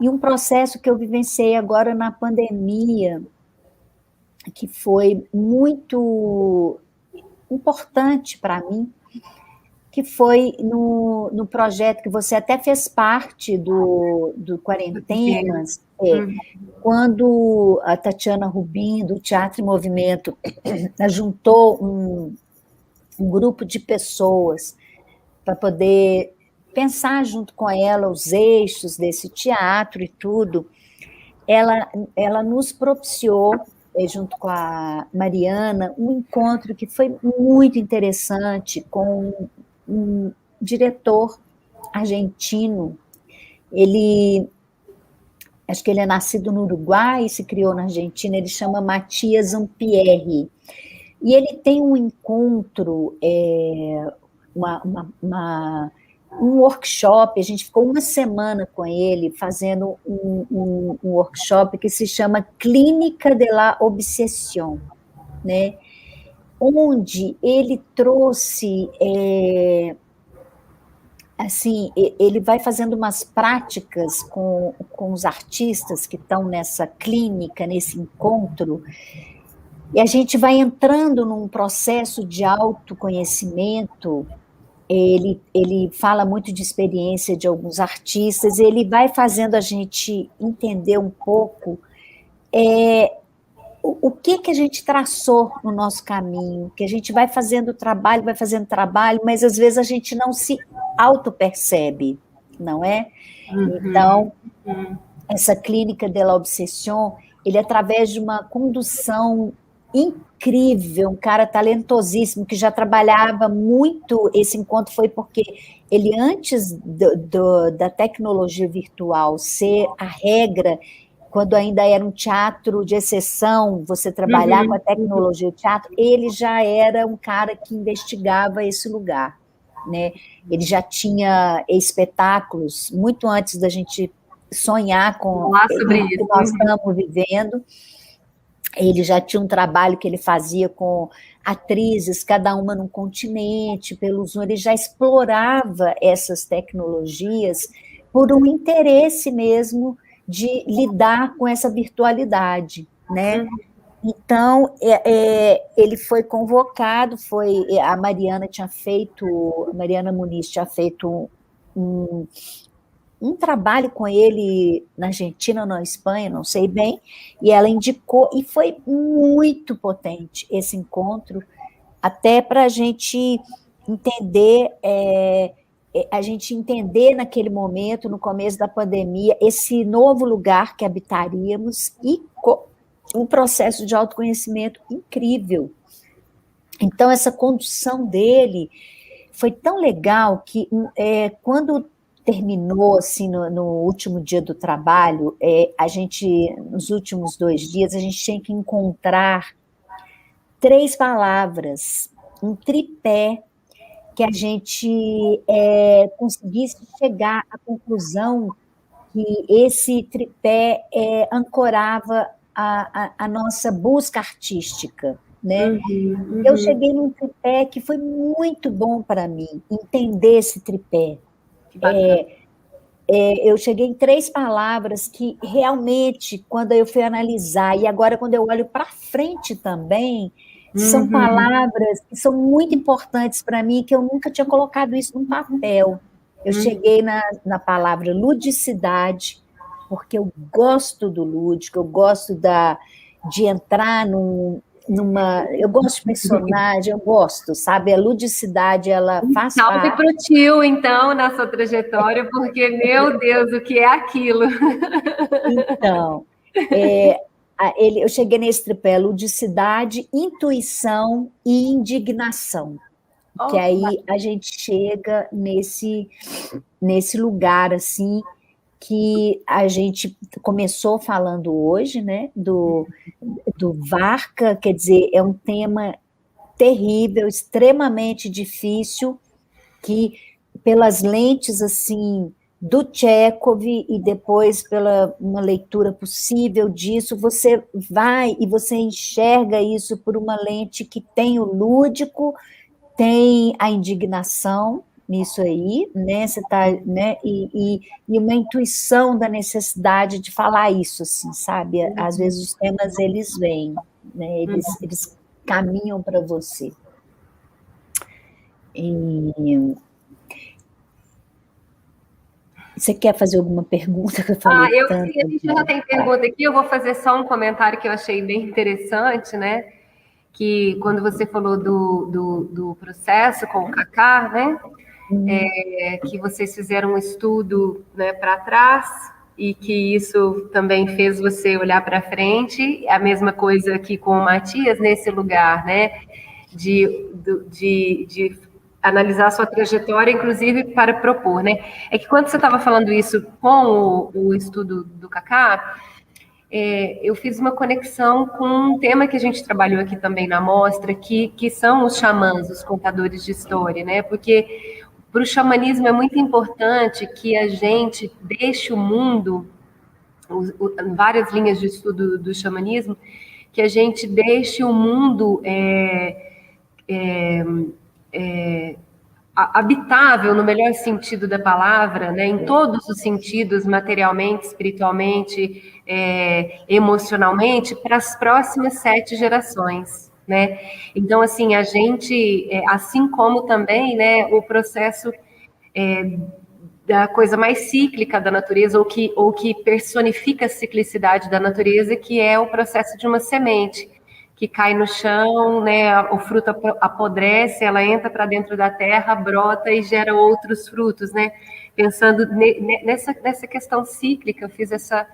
e um processo que eu vivenciei agora na pandemia, que foi muito importante para mim, que foi no projeto que você até fez parte do Quarentenas, quando a Tatiana Rubim, do Teatro em Movimento, juntou um grupo de pessoas para poder pensar junto com ela os eixos desse teatro e tudo, ela nos propiciou, junto com a Mariana, um encontro que foi muito interessante com um diretor argentino. Acho que ele é nascido no Uruguai e se criou na Argentina, ele chama Matias Ampierre. E ele tem um encontro, um workshop, a gente ficou uma semana com ele fazendo um workshop que se chama Clínica de la Obsession, né? Onde ele trouxe, assim, ele vai fazendo umas práticas com os artistas que estão nessa clínica, nesse encontro, e a gente vai entrando num processo de autoconhecimento. Ele fala muito de experiência de alguns artistas, ele vai fazendo a gente entender um pouco o que a gente traçou no nosso caminho, que a gente vai fazendo trabalho, mas às vezes a gente não se auto-percebe, não é? Então, essa clínica de la obsession, ele através de uma condução incrível, um cara talentosíssimo, que já trabalhava muito, esse encontro foi porque ele, antes da tecnologia virtual ser a regra, quando ainda era um teatro de exceção, você trabalhar com a tecnologia do teatro, ele já era um cara que investigava esse lugar, né? Ele já tinha espetáculos, muito antes da gente sonhar com o que nós estamos vivendo. Ele já tinha um trabalho que ele fazia com atrizes, cada uma num continente, pelo Zoom, ele já explorava essas tecnologias por um interesse mesmo de lidar com essa virtualidade, né? Então, ele foi convocado, a Mariana Muniz tinha feito um trabalho com ele na Argentina ou na Espanha, não sei bem, e ela indicou, e foi muito potente esse encontro, até para a gente entender naquele momento, no começo da pandemia, esse novo lugar que habitaríamos e um processo de autoconhecimento incrível. Então, essa condução dele foi tão legal que quando terminou, assim, no último dia do trabalho, nos últimos 2 dias, a gente tinha que encontrar 3 palavras, um tripé, que a gente conseguisse chegar à conclusão que esse tripé ancorava a nossa busca artística, né? Eu cheguei num tripé que foi muito bom para mim, entender esse tripé. Eu cheguei em 3 palavras que realmente, quando eu fui analisar, e agora quando eu olho para frente também, são palavras que são muito importantes para mim, que eu nunca tinha colocado isso num papel. Eu cheguei na palavra ludicidade, porque eu gosto do lúdico, eu gosto de entrar eu gosto de personagem, eu gosto, sabe? A ludicidade, ela faz parte. Salve para o tio, então, na sua trajetória, porque, meu Deus, o que é aquilo? Então, eu cheguei nesse tripé, ludicidade, intuição e indignação. Que aí a gente chega nesse lugar, assim, que a gente começou falando hoje, né, do Varca, quer dizer, é um tema terrível, extremamente difícil, que pelas lentes, assim, do Chekhov e depois pela uma leitura possível disso, você vai e você enxerga isso por uma lente que tem o lúdico, tem a indignação nisso aí, né? Você tá, né? E uma intuição da necessidade de falar isso, assim, sabe? Às vezes os temas eles vêm, né? Eles caminham para você. E você quer fazer alguma pergunta que eu falei a tanto? gente já tem pergunta aqui, eu vou fazer só um comentário que eu achei bem interessante, né? Que quando você falou do processo com o Kaká, né? Que vocês fizeram um estudo, né, para trás e que isso também fez você olhar para frente. A mesma coisa aqui com o Matias, nesse lugar, né? De analisar a sua trajetória, inclusive para propor, né? É que quando você estava falando isso com o estudo do Kaká, eu fiz uma conexão com um tema que a gente trabalhou aqui também na mostra, que são os xamãs, os contadores de história, né? Porque para o xamanismo é muito importante que a gente deixe o mundo, várias linhas de estudo do xamanismo, que a gente deixe o mundo habitável no melhor sentido da palavra, né, em todos os sentidos, materialmente, espiritualmente, emocionalmente, para as próximas 7 gerações, né? Então, assim, a gente, assim como também, né, o processo da coisa mais cíclica da natureza, ou que personifica a ciclicidade da natureza, que é o processo de uma semente que cai no chão, né? O fruto apodrece, ela entra para dentro da terra, brota e gera outros frutos, né? Pensando nessa questão cíclica, eu fiz essa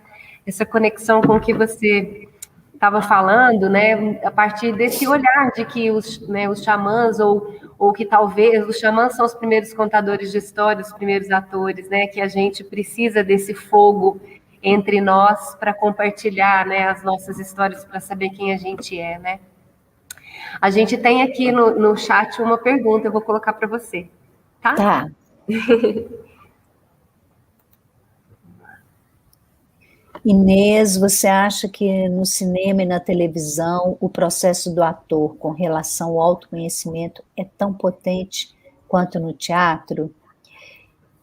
conexão com o que você estava falando, né? A partir desse olhar de que os xamãs, ou que talvez os xamãs são os primeiros contadores de história, os primeiros atores, né? Que a gente precisa desse fogo entre nós para compartilhar, né, as nossas histórias, para saber quem a gente é, né? A gente tem aqui no chat uma pergunta, eu vou colocar para você, tá? Tá. Inês, você acha que no cinema e na televisão o processo do ator com relação ao autoconhecimento é tão potente quanto no teatro?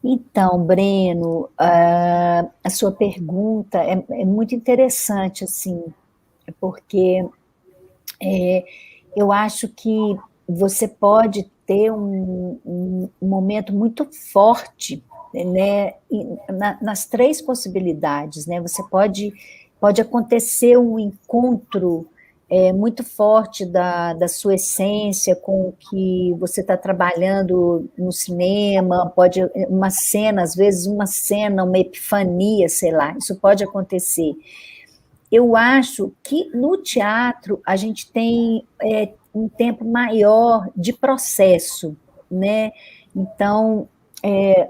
Então, Breno, a sua pergunta é muito interessante, assim, porque eu acho que você pode ter um momento muito forte, né, nas 3 possibilidades, né? Você pode acontecer um encontro muito forte da sua essência com o que você está trabalhando no cinema, pode uma cena, às vezes uma cena, uma epifania, sei lá, isso pode acontecer. Eu acho que no teatro a gente tem um tempo maior de processo, né? Então,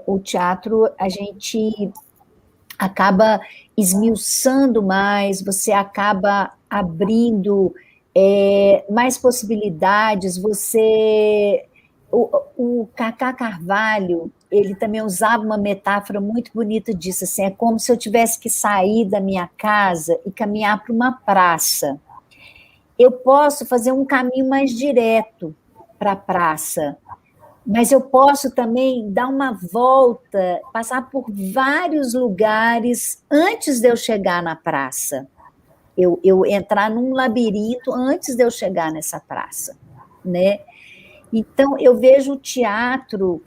o teatro a gente acaba esmiuçando mais, você acaba abrindo mais possibilidades, o Kaká Carvalho, ele também usava uma metáfora muito bonita disso, assim, é como se eu tivesse que sair da minha casa e caminhar para uma praça. Eu posso fazer um caminho mais direto para a praça, mas eu posso também dar uma volta, passar por vários lugares antes de eu chegar na praça. Eu entrar num labirinto antes de eu chegar nessa praça, né? Então, eu vejo o teatro,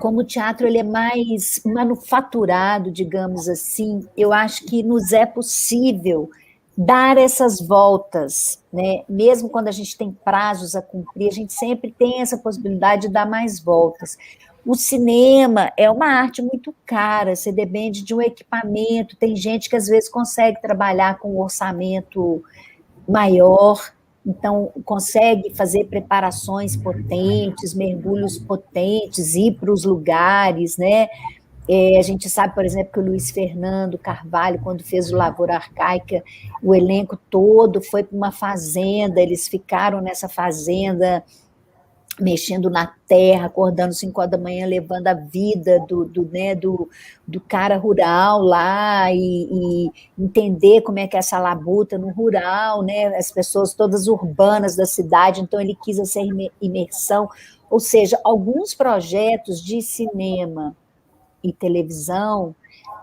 como o teatro ele é mais manufaturado, digamos assim, eu acho que nos é possível dar essas voltas, né? Mesmo quando a gente tem prazos a cumprir, a gente sempre tem essa possibilidade de dar mais voltas. O cinema é uma arte muito cara, você depende de um equipamento, tem gente que às vezes consegue trabalhar com um orçamento maior, então consegue fazer preparações potentes, mergulhos potentes, ir para os lugares, né? A gente sabe, por exemplo, que o Luiz Fernando Carvalho, quando fez o Lavoura Arcaica, o elenco todo foi para uma fazenda, eles ficaram nessa fazenda mexendo na terra, acordando 5 horas da manhã, levando a vida do cara rural lá e entender como é que é essa labuta no rural, né? As pessoas todas urbanas da cidade, então ele quis essa imersão, ou seja, alguns projetos de cinema e televisão.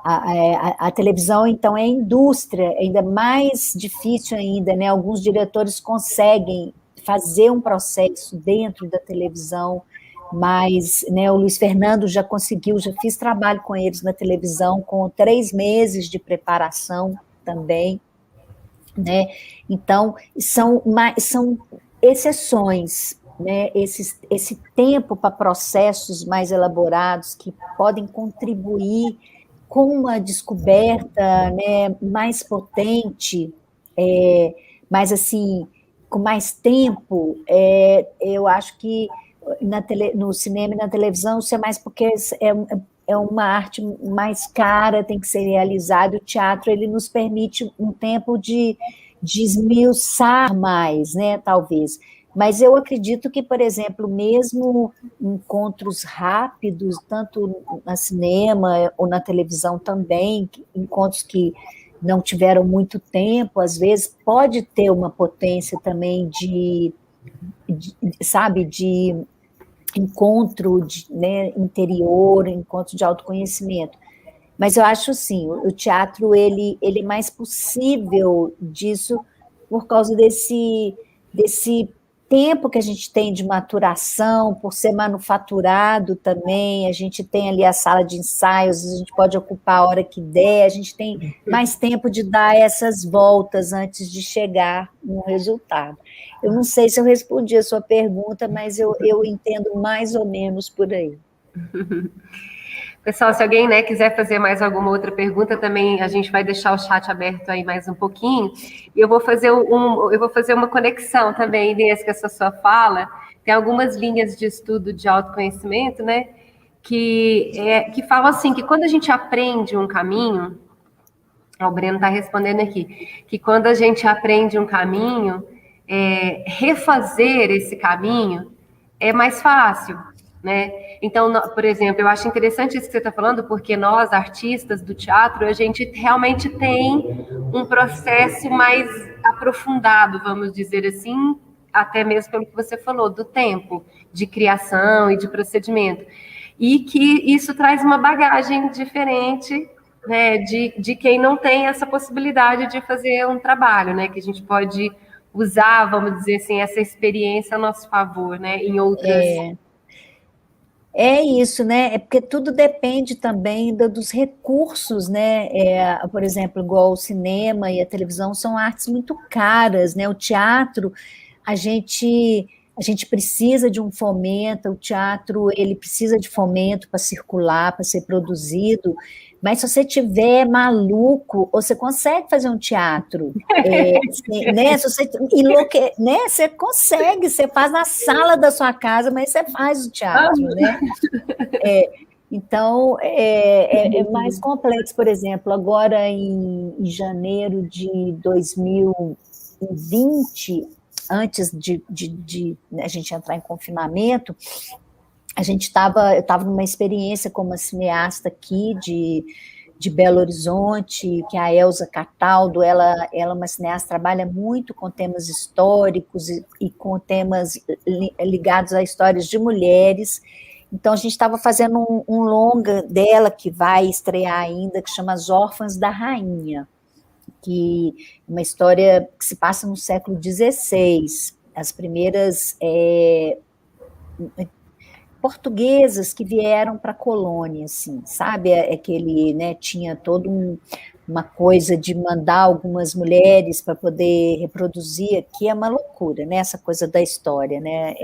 A televisão, então, é indústria, ainda mais difícil ainda, né? Alguns diretores conseguem fazer um processo dentro da televisão, mas, né, o Luiz Fernando já conseguiu, já fiz trabalho com eles na televisão, com 3 meses de preparação também, né? Então, são exceções, né? Esse tempo para processos mais elaborados que podem contribuir com uma descoberta, né, mais potente, mas assim, com mais tempo, eu acho que no cinema e na televisão isso é mais porque é uma arte mais cara, tem que ser realizada. O teatro ele nos permite um tempo de esmiuçar mais, né, talvez. Mas eu acredito que, por exemplo, mesmo encontros rápidos, tanto no cinema ou na televisão também, encontros que não tiveram muito tempo, às vezes pode ter uma potência também sabe, de encontro né, interior, encontro de autoconhecimento. Mas eu acho, sim, o teatro ele é mais possível disso por causa desse tempo que a gente tem de maturação, por ser manufaturado também, a gente tem ali a sala de ensaios, a gente pode ocupar a hora que der, a gente tem mais tempo de dar essas voltas antes de chegar no resultado. Eu não sei se eu respondi a sua pergunta, mas eu entendo mais ou menos por aí. Pessoal, se alguém, né, quiser fazer mais alguma outra pergunta, também a gente vai deixar o chat aberto aí mais um pouquinho. E eu vou fazer uma conexão também, Inês, com essa sua fala. Tem algumas linhas de estudo de autoconhecimento, né, que falam assim, que quando a gente aprende um caminho, o Breno está respondendo aqui, que quando a gente aprende um caminho, refazer esse caminho é mais fácil, né? Então, por exemplo, eu acho interessante isso que você está falando, porque nós, artistas do teatro, a gente realmente tem um processo mais aprofundado, vamos dizer assim, até mesmo pelo que você falou, do tempo de criação e de procedimento. E que isso traz uma bagagem diferente, né, de quem não tem essa possibilidade de fazer um trabalho, né, que a gente pode usar, vamos dizer assim, essa experiência a nosso favor, né, em outras... É isso, né? É porque tudo depende também dos recursos, né? Por exemplo, igual o cinema e a televisão são artes muito caras, né? O teatro, a gente precisa de um fomento, o teatro ele precisa de fomento para circular, para ser produzido, mas se você tiver maluco, você consegue fazer um teatro, né? Se você né? Você consegue, você faz na sala da sua casa, mas você faz o teatro, né? Então, é mais complexo. Por exemplo, agora em janeiro de 2020, antes de a gente entrar em confinamento, eu estava numa experiência como uma cineasta aqui de Belo Horizonte, que é a Elza Cataldo. Ela é uma cineasta, trabalha muito com temas históricos e com temas ligados a histórias de mulheres. Então, a gente estava fazendo um longa dela, que vai estrear ainda, que chama As Órfãs da Rainha, que é uma história que se passa no século XVI. As primeiras portuguesas que vieram para a colônia, assim, sabe? Aquele, né, tinha toda uma coisa de mandar algumas mulheres para poder reproduzir aqui, é uma loucura, né? Essa coisa da história, né?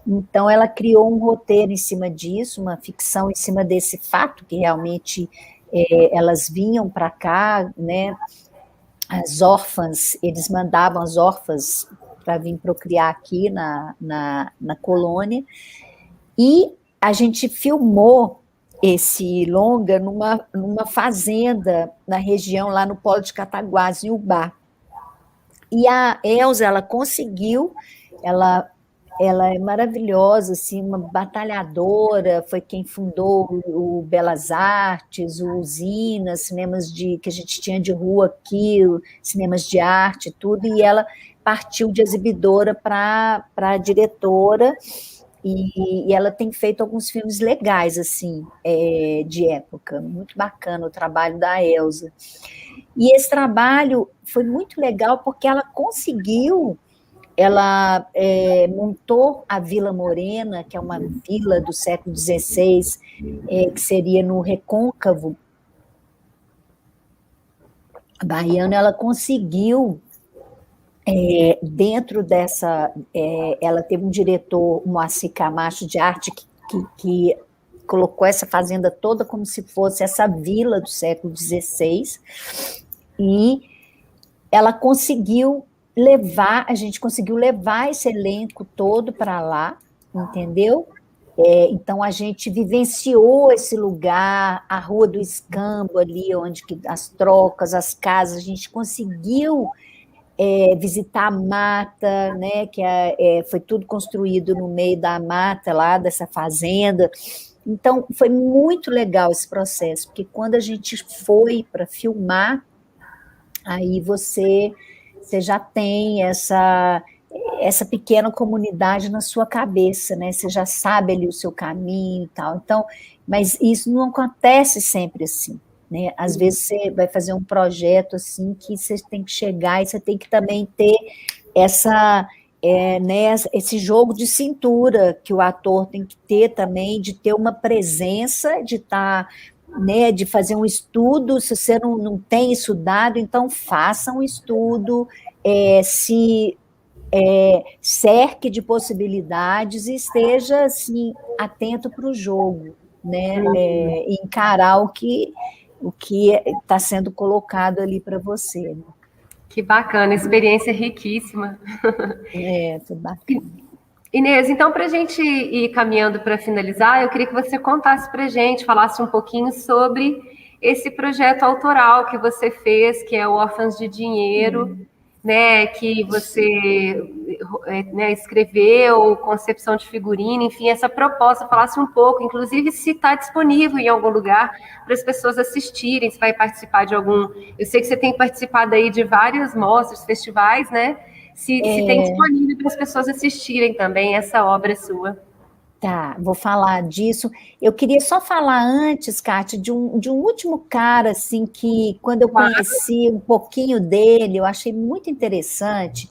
Então, ela criou um roteiro em cima disso, uma ficção em cima desse fato, que realmente elas vinham para cá, né? As órfãs, eles mandavam as órfãs para vir procriar aqui na colônia. E a gente filmou esse longa numa fazenda na região, lá no Polo de Cataguases, em Ubá. E a Elza, ela conseguiu, ela Ela é maravilhosa, assim, uma batalhadora, foi quem fundou o Belas Artes, o Usina, cinemas que a gente tinha de rua aqui, cinemas de arte, tudo, e ela partiu de exibidora para diretora, e ela tem feito alguns filmes legais, assim, de época, muito bacana o trabalho da Elsa. E esse trabalho foi muito legal porque ela montou a Vila Morena, que é uma vila do século XVI, que seria no Recôncavo baiano. Ela conseguiu, dentro dessa... ela teve um diretor, o Moacir Camacho, de arte, que colocou essa fazenda toda como se fosse essa vila do século XVI, e ela conseguiu a gente conseguiu levar esse elenco todo para lá, entendeu? Então, a gente vivenciou esse lugar, a Rua do Escambo ali, onde as trocas, as casas, a gente conseguiu visitar a mata, né, que foi tudo construído no meio da mata lá, dessa fazenda. Então, foi muito legal esse processo, porque quando a gente foi para filmar, aí você já tem essa pequena comunidade na sua cabeça, né? Você já sabe ali o seu caminho e tal. Então, mas isso não acontece sempre assim, né? Às vezes você vai fazer um projeto assim que você tem que chegar e você tem que também ter né, esse jogo de cintura que o ator tem que ter também, de ter uma presença, de estar... né, de fazer um estudo. Se você não tem isso dado, então faça um estudo, se cerque de possibilidades e esteja assim, atento para o jogo, né, e encarar o que está sendo colocado ali para você. Né? Que bacana, experiência riquíssima. Foi bacana. Inês, então, para a gente ir caminhando para finalizar, eu queria que você contasse para a gente, falasse um pouquinho sobre esse projeto autoral que você fez, que é o Órfãos de Dinheiro, né, que você né, escreveu, concepção de figurino, enfim, essa proposta, falasse um pouco, inclusive se está disponível em algum lugar para as pessoas assistirem, se vai participar de algum... Eu sei que você tem participado aí de várias mostras, festivais, né? Se tem disponível para as pessoas assistirem também essa obra sua. Tá, vou falar disso. Eu queria só falar antes, Kátia, de um último cara, assim, que quando eu conheci um pouquinho dele, eu achei muito interessante,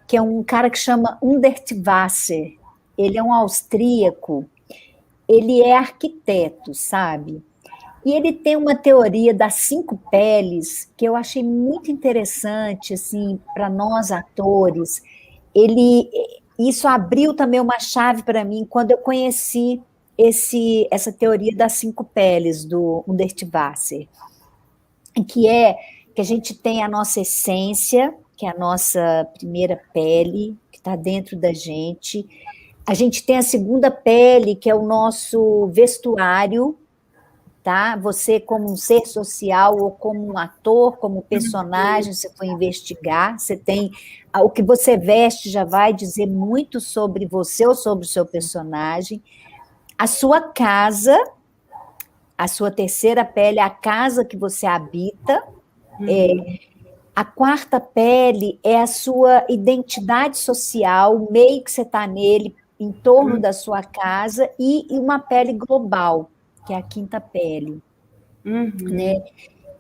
que é um cara que chama Hundert Wasser. Ele é um austríaco, ele é arquiteto, sabe? E ele tem uma teoria das 5 peles que eu achei muito interessante, assim, para nós atores. Isso abriu também uma chave para mim quando eu conheci essa teoria das 5 peles do Hundert Wasser, que a gente tem a nossa essência, que é a nossa primeira pele, que está dentro da gente. A gente tem a segunda pele, que é o nosso vestuário, tá? Você como um ser social ou como um ator, como personagem, você foi investigar, você tem... O que você veste já vai dizer muito sobre você ou sobre o seu personagem. A sua casa, a sua terceira pele, a casa que você habita. A quarta pele é a sua identidade social, o meio que você está nele, em torno da sua casa, e uma pele global, que é a quinta pele. Né?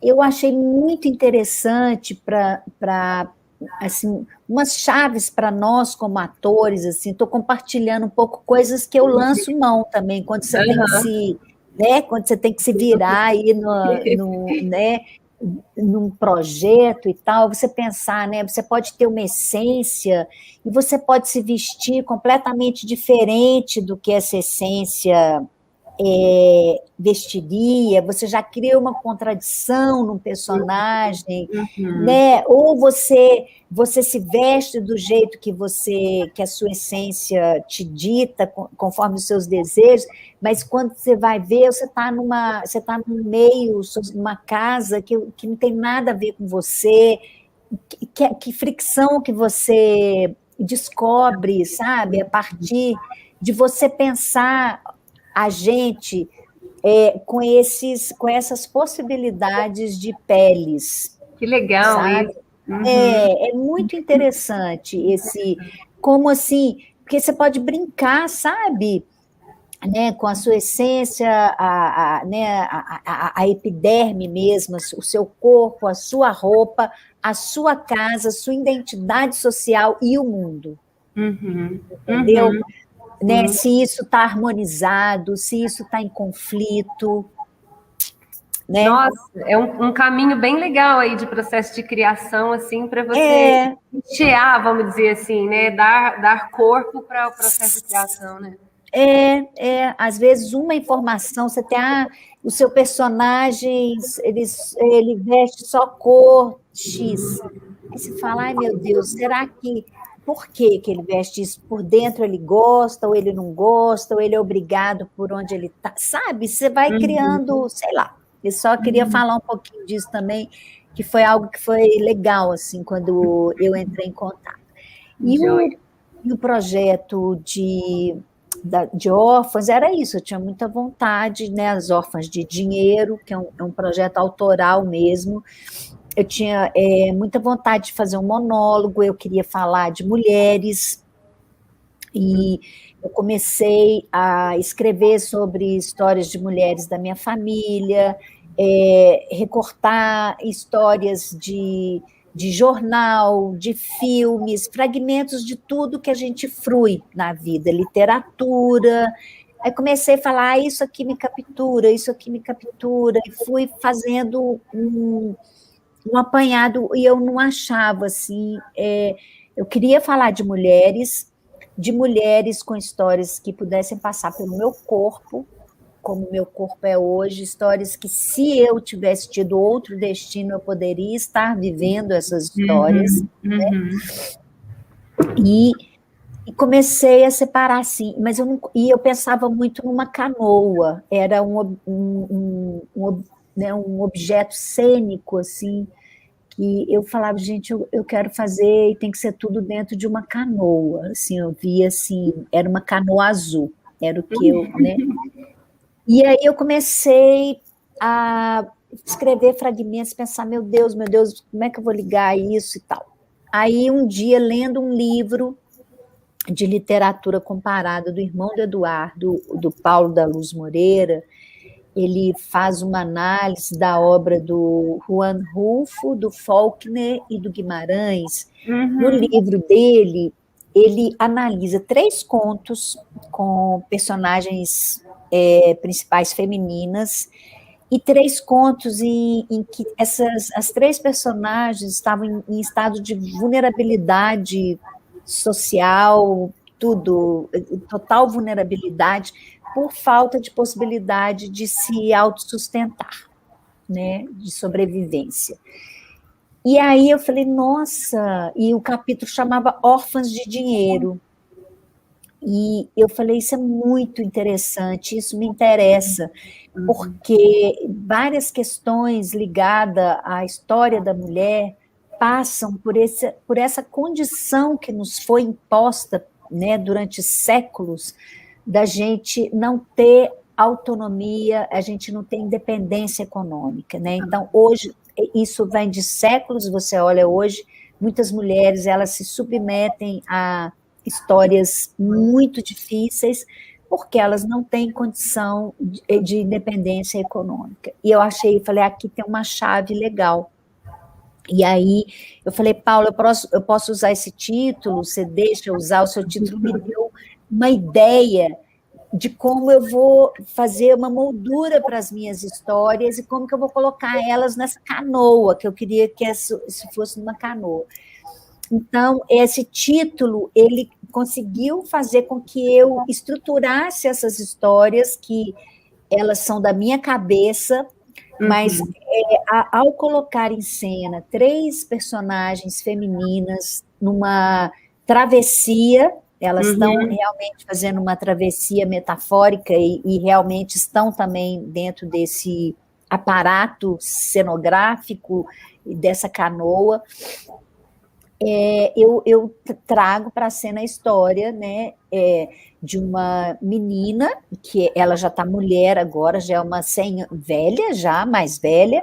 Eu achei muito interessante para assim, umas chaves para nós como atores, assim, estou compartilhando um pouco coisas que eu lanço mão também, quando você tem que se, né, quando você tem que se virar aí né, num projeto e tal, você pensar, né, você pode ter uma essência e você pode se vestir completamente diferente do que essa essência vestiria, você já cria uma contradição no personagem, né? Ou você se veste do jeito que a sua essência te dita, conforme os seus desejos, mas quando você vai ver, você está num meio, numa casa que não tem nada a ver com você, que fricção que você descobre, sabe, a partir de você pensar a gente com essas possibilidades de peles. Que legal, sabe? isso. Uhum. É muito interessante como assim, porque você pode brincar, sabe, né, com a sua essência, né, a epiderme mesmo, o seu corpo, a sua roupa, a sua casa, a sua identidade social e o mundo. Uhum. Entendeu? Uhum. Né, se isso está harmonizado, se isso está em conflito. Né? Nossa, é um caminho bem legal aí de processo de criação, assim, para você enchear, vamos dizer assim, né? Dar corpo para o processo de criação, né? Às vezes uma informação, você tem o seu personagem, ele veste só cor X. Aí você fala, ai meu Deus, será que por que ele veste isso? Por dentro ele gosta, ou ele não gosta, ou ele é obrigado por onde ele está, sabe? Você vai criando, sei lá. Eu só queria falar um pouquinho disso também, que foi algo que foi legal, assim, quando eu entrei em contato. E o projeto de órfãs era isso, eu tinha muita vontade, né, as órfãs de dinheiro, que é um projeto autoral mesmo, eu tinha muita vontade de fazer um monólogo, eu queria falar de mulheres, e eu comecei a escrever sobre histórias de mulheres da minha família, recortar histórias de jornal, de filmes, fragmentos de tudo que a gente frui na vida, literatura. Aí comecei a falar, isso aqui me captura, isso aqui me captura, e fui fazendo um apanhado, e eu não achava, assim, eu queria falar de mulheres com histórias que pudessem passar pelo meu corpo, como o meu corpo é hoje, histórias que, se eu tivesse tido outro destino, eu poderia estar vivendo essas histórias. Né? E comecei a separar, assim, mas eu pensava muito numa canoa, era um objeto cênico, assim, que eu falava, gente, eu quero fazer, e tem que ser tudo dentro de uma canoa, assim, eu via, assim, era uma canoa azul, era o que eu, né? E aí eu comecei a escrever fragmentos, pensar, meu Deus, como é que eu vou ligar isso e tal. Aí um dia, lendo um livro de literatura comparada do irmão do Eduardo, do Paulo da Luz Moreira, ele faz uma análise da obra do Juan Rulfo, do Faulkner e do Guimarães. No livro dele, ele analisa 3 contos com personagens principais femininas, e 3 contos em que as 3 personagens estavam em estado de vulnerabilidade social, tudo, total vulnerabilidade, por falta de possibilidade de se autossustentar, né, de sobrevivência. E aí eu falei, nossa, e o capítulo chamava Órfãs de Dinheiro. E eu falei, isso é muito interessante, isso me interessa, porque várias questões ligadas à história da mulher passam por essa condição que nos foi imposta, né, durante séculos, da gente não ter autonomia, a gente não ter independência econômica, né? Então, hoje, isso vem de séculos, você olha hoje, muitas mulheres, elas se submetem a histórias muito difíceis, porque elas não têm condição de independência econômica. E eu falei, aqui tem uma chave legal. E aí eu falei, Paula, eu posso usar esse título? Você deixa eu usar o seu título? Me deu uma ideia de como eu vou fazer uma moldura para as minhas histórias e como que eu vou colocar elas nessa canoa, que eu queria que isso fosse uma canoa. Então, esse título, ele conseguiu fazer com que eu estruturasse essas histórias, que elas são da minha cabeça, mas ao colocar em cena 3 personagens femininas numa travessia, elas estão realmente fazendo uma travessia metafórica e realmente estão também dentro desse aparato cenográfico e dessa canoa. eu trago para a cena a história, né, de uma menina, que ela já está mulher agora, já é uma velha, já mais velha,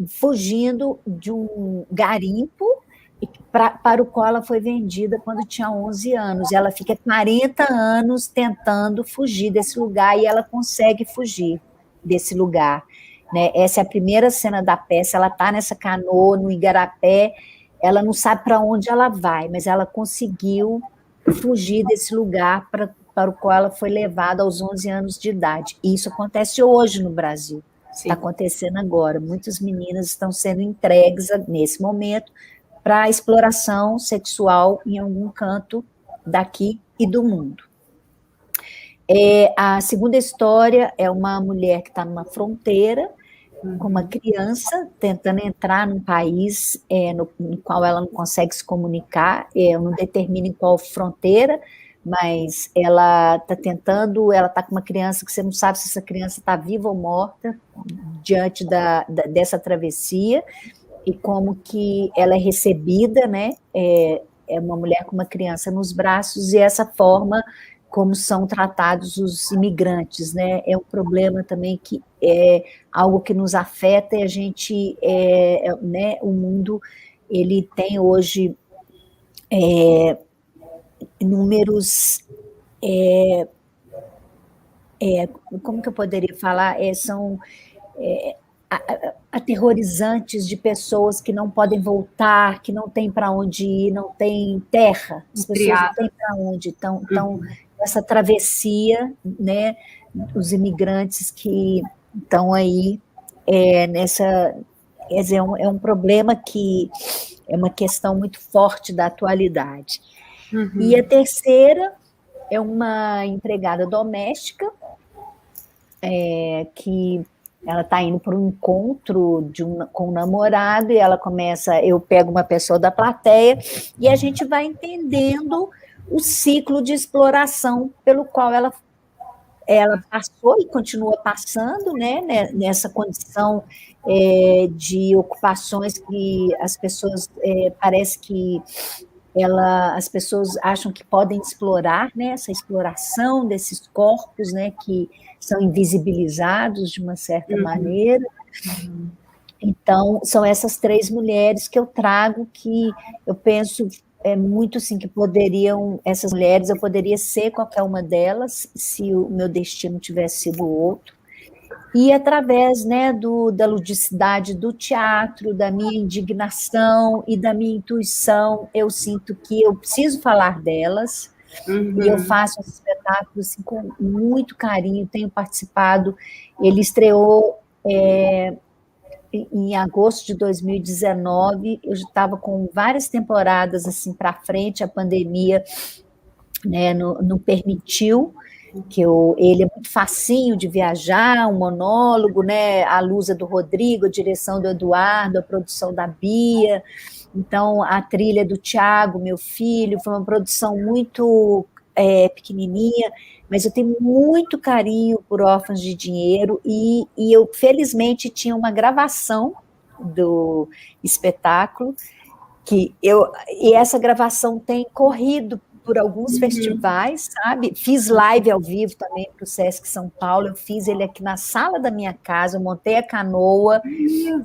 fugindo de um garimpo para o qual ela foi vendida quando tinha 11 anos. Ela fica 40 anos tentando fugir desse lugar e ela consegue fugir desse lugar. Né? Essa é a primeira cena da peça, ela está nessa canoa, no igarapé, ela não sabe para onde ela vai, mas ela conseguiu fugir desse lugar para o qual ela foi levada aos 11 anos de idade. E isso acontece hoje no Brasil. Está acontecendo agora. Muitas meninas estão sendo entregues nesse momento para exploração sexual em algum canto daqui e do mundo. A segunda história é uma mulher que está numa fronteira com uma criança tentando entrar num país no qual ela não consegue se comunicar, não determina em qual fronteira, mas ela está tentando, ela está com uma criança que você não sabe se essa criança está viva ou morta diante dessa travessia, e como que ela é recebida, né? É uma mulher com uma criança nos braços, e essa forma como são tratados os imigrantes, né? É um problema também que é algo que nos afeta, e a gente, né? O mundo, ele tem hoje números, como que eu poderia falar? São aterrorizantes, de pessoas que não podem voltar, que não têm para onde ir, não têm terra, as pessoas não têm para onde, então essa travessia, né, os imigrantes que estão aí nessa, quer dizer, é um problema que é uma questão muito forte da atualidade. E a terceira é uma empregada doméstica que ela está indo para um encontro com um namorado, e ela começa, eu pego uma pessoa da plateia, e a gente vai entendendo o ciclo de exploração pelo qual ela passou e continua passando, né, nessa condição de ocupações que as pessoas, parece que as pessoas acham que podem explorar, né, essa exploração desses corpos, né, que são invisibilizados de uma certa maneira. Então, são essas três mulheres que eu trago, que eu penso muito assim, que poderiam, essas mulheres, eu poderia ser qualquer uma delas, se o meu destino tivesse sido outro. E através, né, da ludicidade do teatro, da minha indignação e da minha intuição, eu sinto que eu preciso falar delas, e eu faço esse espetáculo assim, com muito carinho, tenho participado. Ele estreou em agosto de 2019, eu já estava com várias temporadas assim para frente, a pandemia, né, não permitiu, que ele é muito facinho de viajar, um monólogo, né, a luz é do Rodrigo, a direção do Eduardo, a produção da Bia, então a trilha do Thiago, meu filho, foi uma produção muito pequenininha, mas eu tenho muito carinho por Órfãos de Dinheiro, e eu, felizmente, tinha uma gravação do espetáculo, e essa gravação tem corrido por alguns festivais, sabe? Fiz live ao vivo também para o Sesc São Paulo, eu fiz ele aqui na sala da minha casa, eu montei a canoa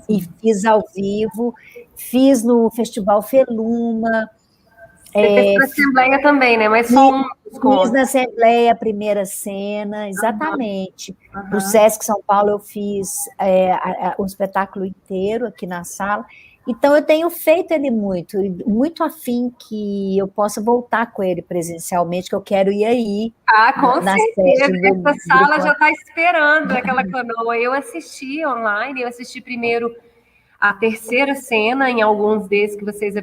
e fiz ao vivo, fiz no Festival Feluma. Você fez na Assembleia também, né? Mas só fiz na Assembleia a primeira cena, exatamente. Para o Sesc São Paulo eu fiz o espetáculo inteiro aqui na sala. Então, eu tenho feito ele muito afim que eu possa voltar com ele presencialmente, que eu quero ir aí. Com certeza, essa sala já está esperando aquela canoa. Eu assisti online, eu assisti primeiro a terceira cena em alguns desses que você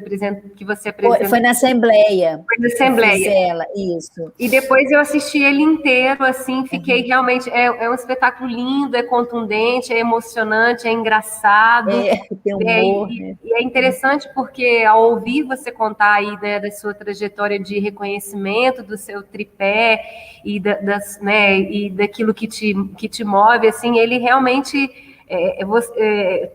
apresentou. Foi na Assembleia. Foi na Assembleia. Ela, isso. E depois eu assisti ele inteiro, assim, fiquei realmente... É um espetáculo lindo, é contundente, é emocionante, é engraçado. Tem humor, né? E é interessante porque, ao ouvir você contar aí, né, da sua trajetória de reconhecimento, do seu tripé e, e daquilo que te move, assim, ele realmente...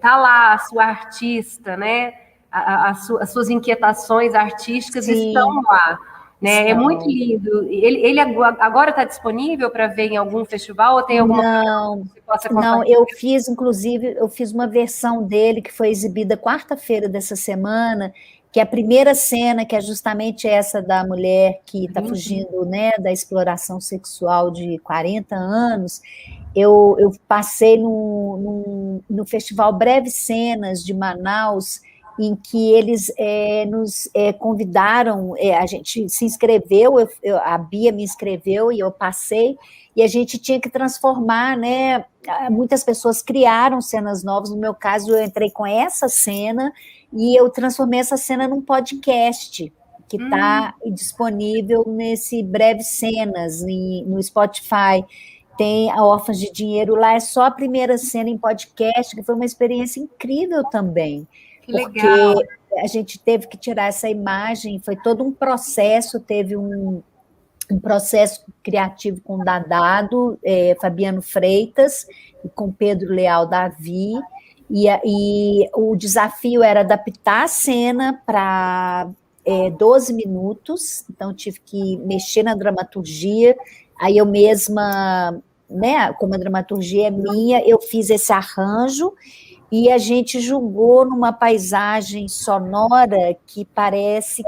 tá lá a sua artista, né? as suas inquietações artísticas Sim, estão lá. Né? É estão. muito lindo. Ele agora está disponível para ver em algum festival ou tem alguma coisa que você possa compartilhar? Não, eu fiz, inclusive, uma versão dele que foi exibida quarta-feira dessa semana, que é a primeira cena, que é justamente essa da mulher que está fugindo, né, da exploração sexual de 40 anos. Eu passei no Festival Breves Cenas de Manaus, em que eles nos convidaram, a gente se inscreveu, a Bia me inscreveu e eu passei, e a gente tinha que transformar, né? Muitas pessoas criaram cenas novas, no meu caso eu entrei com essa cena, e eu transformei essa cena num podcast, que está disponível nesse Breves Cenas, no Spotify. Tem a Órfãs de Dinheiro lá, é só a primeira cena em podcast, que foi uma experiência incrível também. Que porque legal. a gente teve que tirar essa imagem, foi todo um processo, teve um processo criativo com o Dadado, Fabiano Freitas, e com Pedro Leal Davi, e o desafio era adaptar a cena para 12 minutos, então tive que mexer na dramaturgia, aí eu mesma, né, como a dramaturgia é minha, eu fiz esse arranjo, e a gente julgou numa paisagem sonora que parece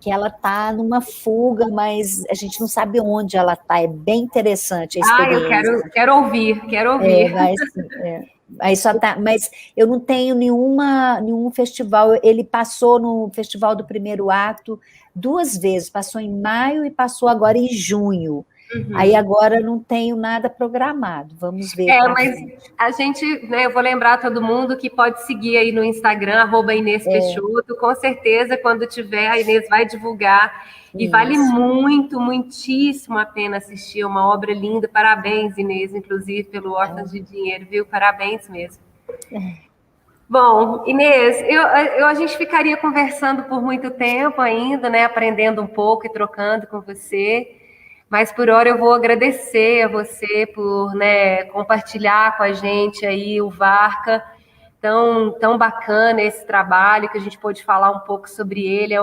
que ela está numa fuga, mas a gente não sabe onde ela está. É bem interessante a experiência. Eu quero ouvir, quero ouvir. Aí só tá, mas eu não tenho nenhum festival. Ele passou no Festival do Primeiro Ato 2 vezes, passou em maio e passou agora em junho. Aí agora não tenho nada programado, vamos ver. Mas a gente, né, eu vou lembrar todo mundo que pode seguir aí no Instagram, @InêsPeixoto, com certeza, quando tiver, a Inês vai divulgar, e vale muito, muitíssimo a pena assistir, uma obra linda, parabéns, Inês, inclusive, pelo Órfãos de Dinheiro, viu? Parabéns mesmo. Bom, Inês, a gente ficaria conversando por muito tempo ainda, né, aprendendo um pouco e trocando com você, mas por hora eu vou agradecer a você por, né, compartilhar com a gente aí o Varca, tão bacana esse trabalho, que a gente pôde falar um pouco sobre ele,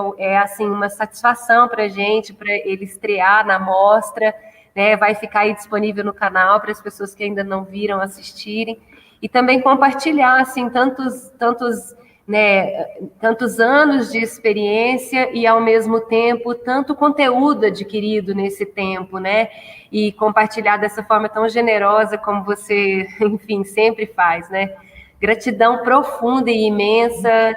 assim, uma satisfação para a gente, para ele estrear na mostra, né, vai ficar aí disponível no canal para as pessoas que ainda não viram assistirem, e também compartilhar, assim, tantos anos de experiência e, ao mesmo tempo, tanto conteúdo adquirido nesse tempo, né? E compartilhar dessa forma tão generosa como você, enfim, sempre faz, né? Gratidão profunda e imensa,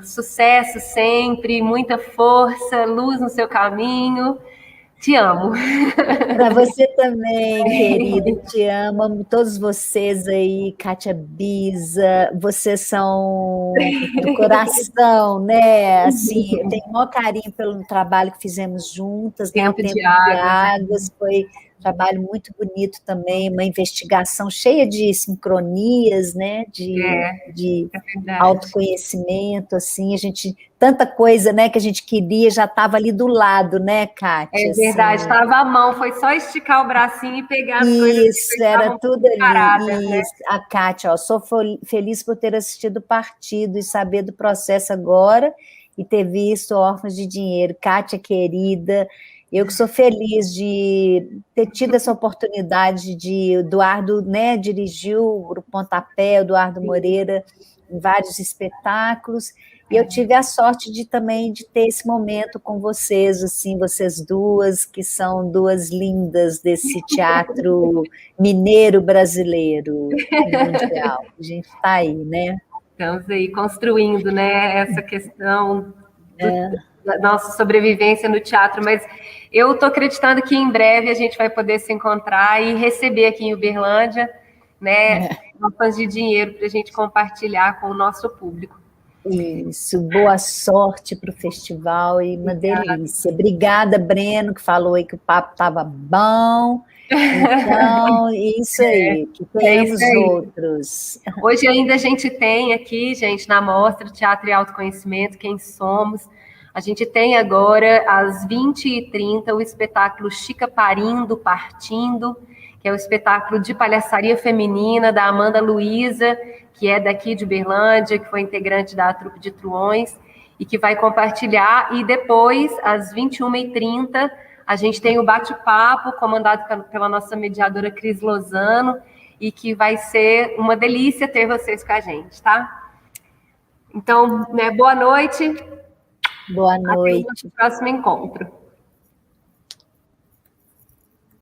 sucesso sempre, muita força, luz no seu caminho. Te amo. Para você também, querida, te amo todos vocês aí, Kátia Bisa, vocês são do coração, né? Assim, eu tenho o maior carinho pelo trabalho que fizemos juntas, né? O Tempo de Águas, foi um trabalho muito bonito também, uma investigação cheia de sincronias, né? De autoconhecimento, assim, tanta coisa, né, que a gente queria, já estava ali do lado, né, Kátia? É verdade, estava à mão, foi só esticar o bracinho e pegar as coisas. Isso, era tudo ali. Né? A Kátia, sou feliz por ter assistido o partido e saber do processo agora e ter visto Órfãos de Dinheiro. Kátia, querida, eu que sou feliz de ter tido essa oportunidade de Eduardo, né, dirigiu o Grupo Pontapé, Eduardo Moreira, em vários espetáculos, e eu tive a sorte também de ter esse momento com vocês, assim, vocês duas, que são duas lindas desse teatro mineiro brasileiro mundial. A gente está aí, né? Estamos aí construindo, né, essa questão da nossa sobrevivência no teatro, mas eu estou acreditando que em breve a gente vai poder se encontrar e receber aqui em Uberlândia, né, Órfãos de Dinheiro para a gente compartilhar com o nosso público. Isso, boa sorte para o festival e uma delícia. Obrigada, Breno, que falou aí que o papo estava bom. Então, isso aí, que tenhamos outros. Hoje ainda a gente tem aqui, gente, na mostra Teatro e Autoconhecimento, Quem Somos. A gente tem agora, às 20h30, o espetáculo Chica Parindo, Partindo, que é o espetáculo de palhaçaria feminina da Amanda Luiza, que é daqui de Uberlândia, que foi integrante da Trupe de Truões, e que vai compartilhar. E depois, às 21h30, a gente tem o bate-papo, comandado pela nossa mediadora Cris Lozano, e que vai ser uma delícia ter vocês com a gente, tá? Então, né, boa noite. Boa noite. Até o nosso próximo encontro.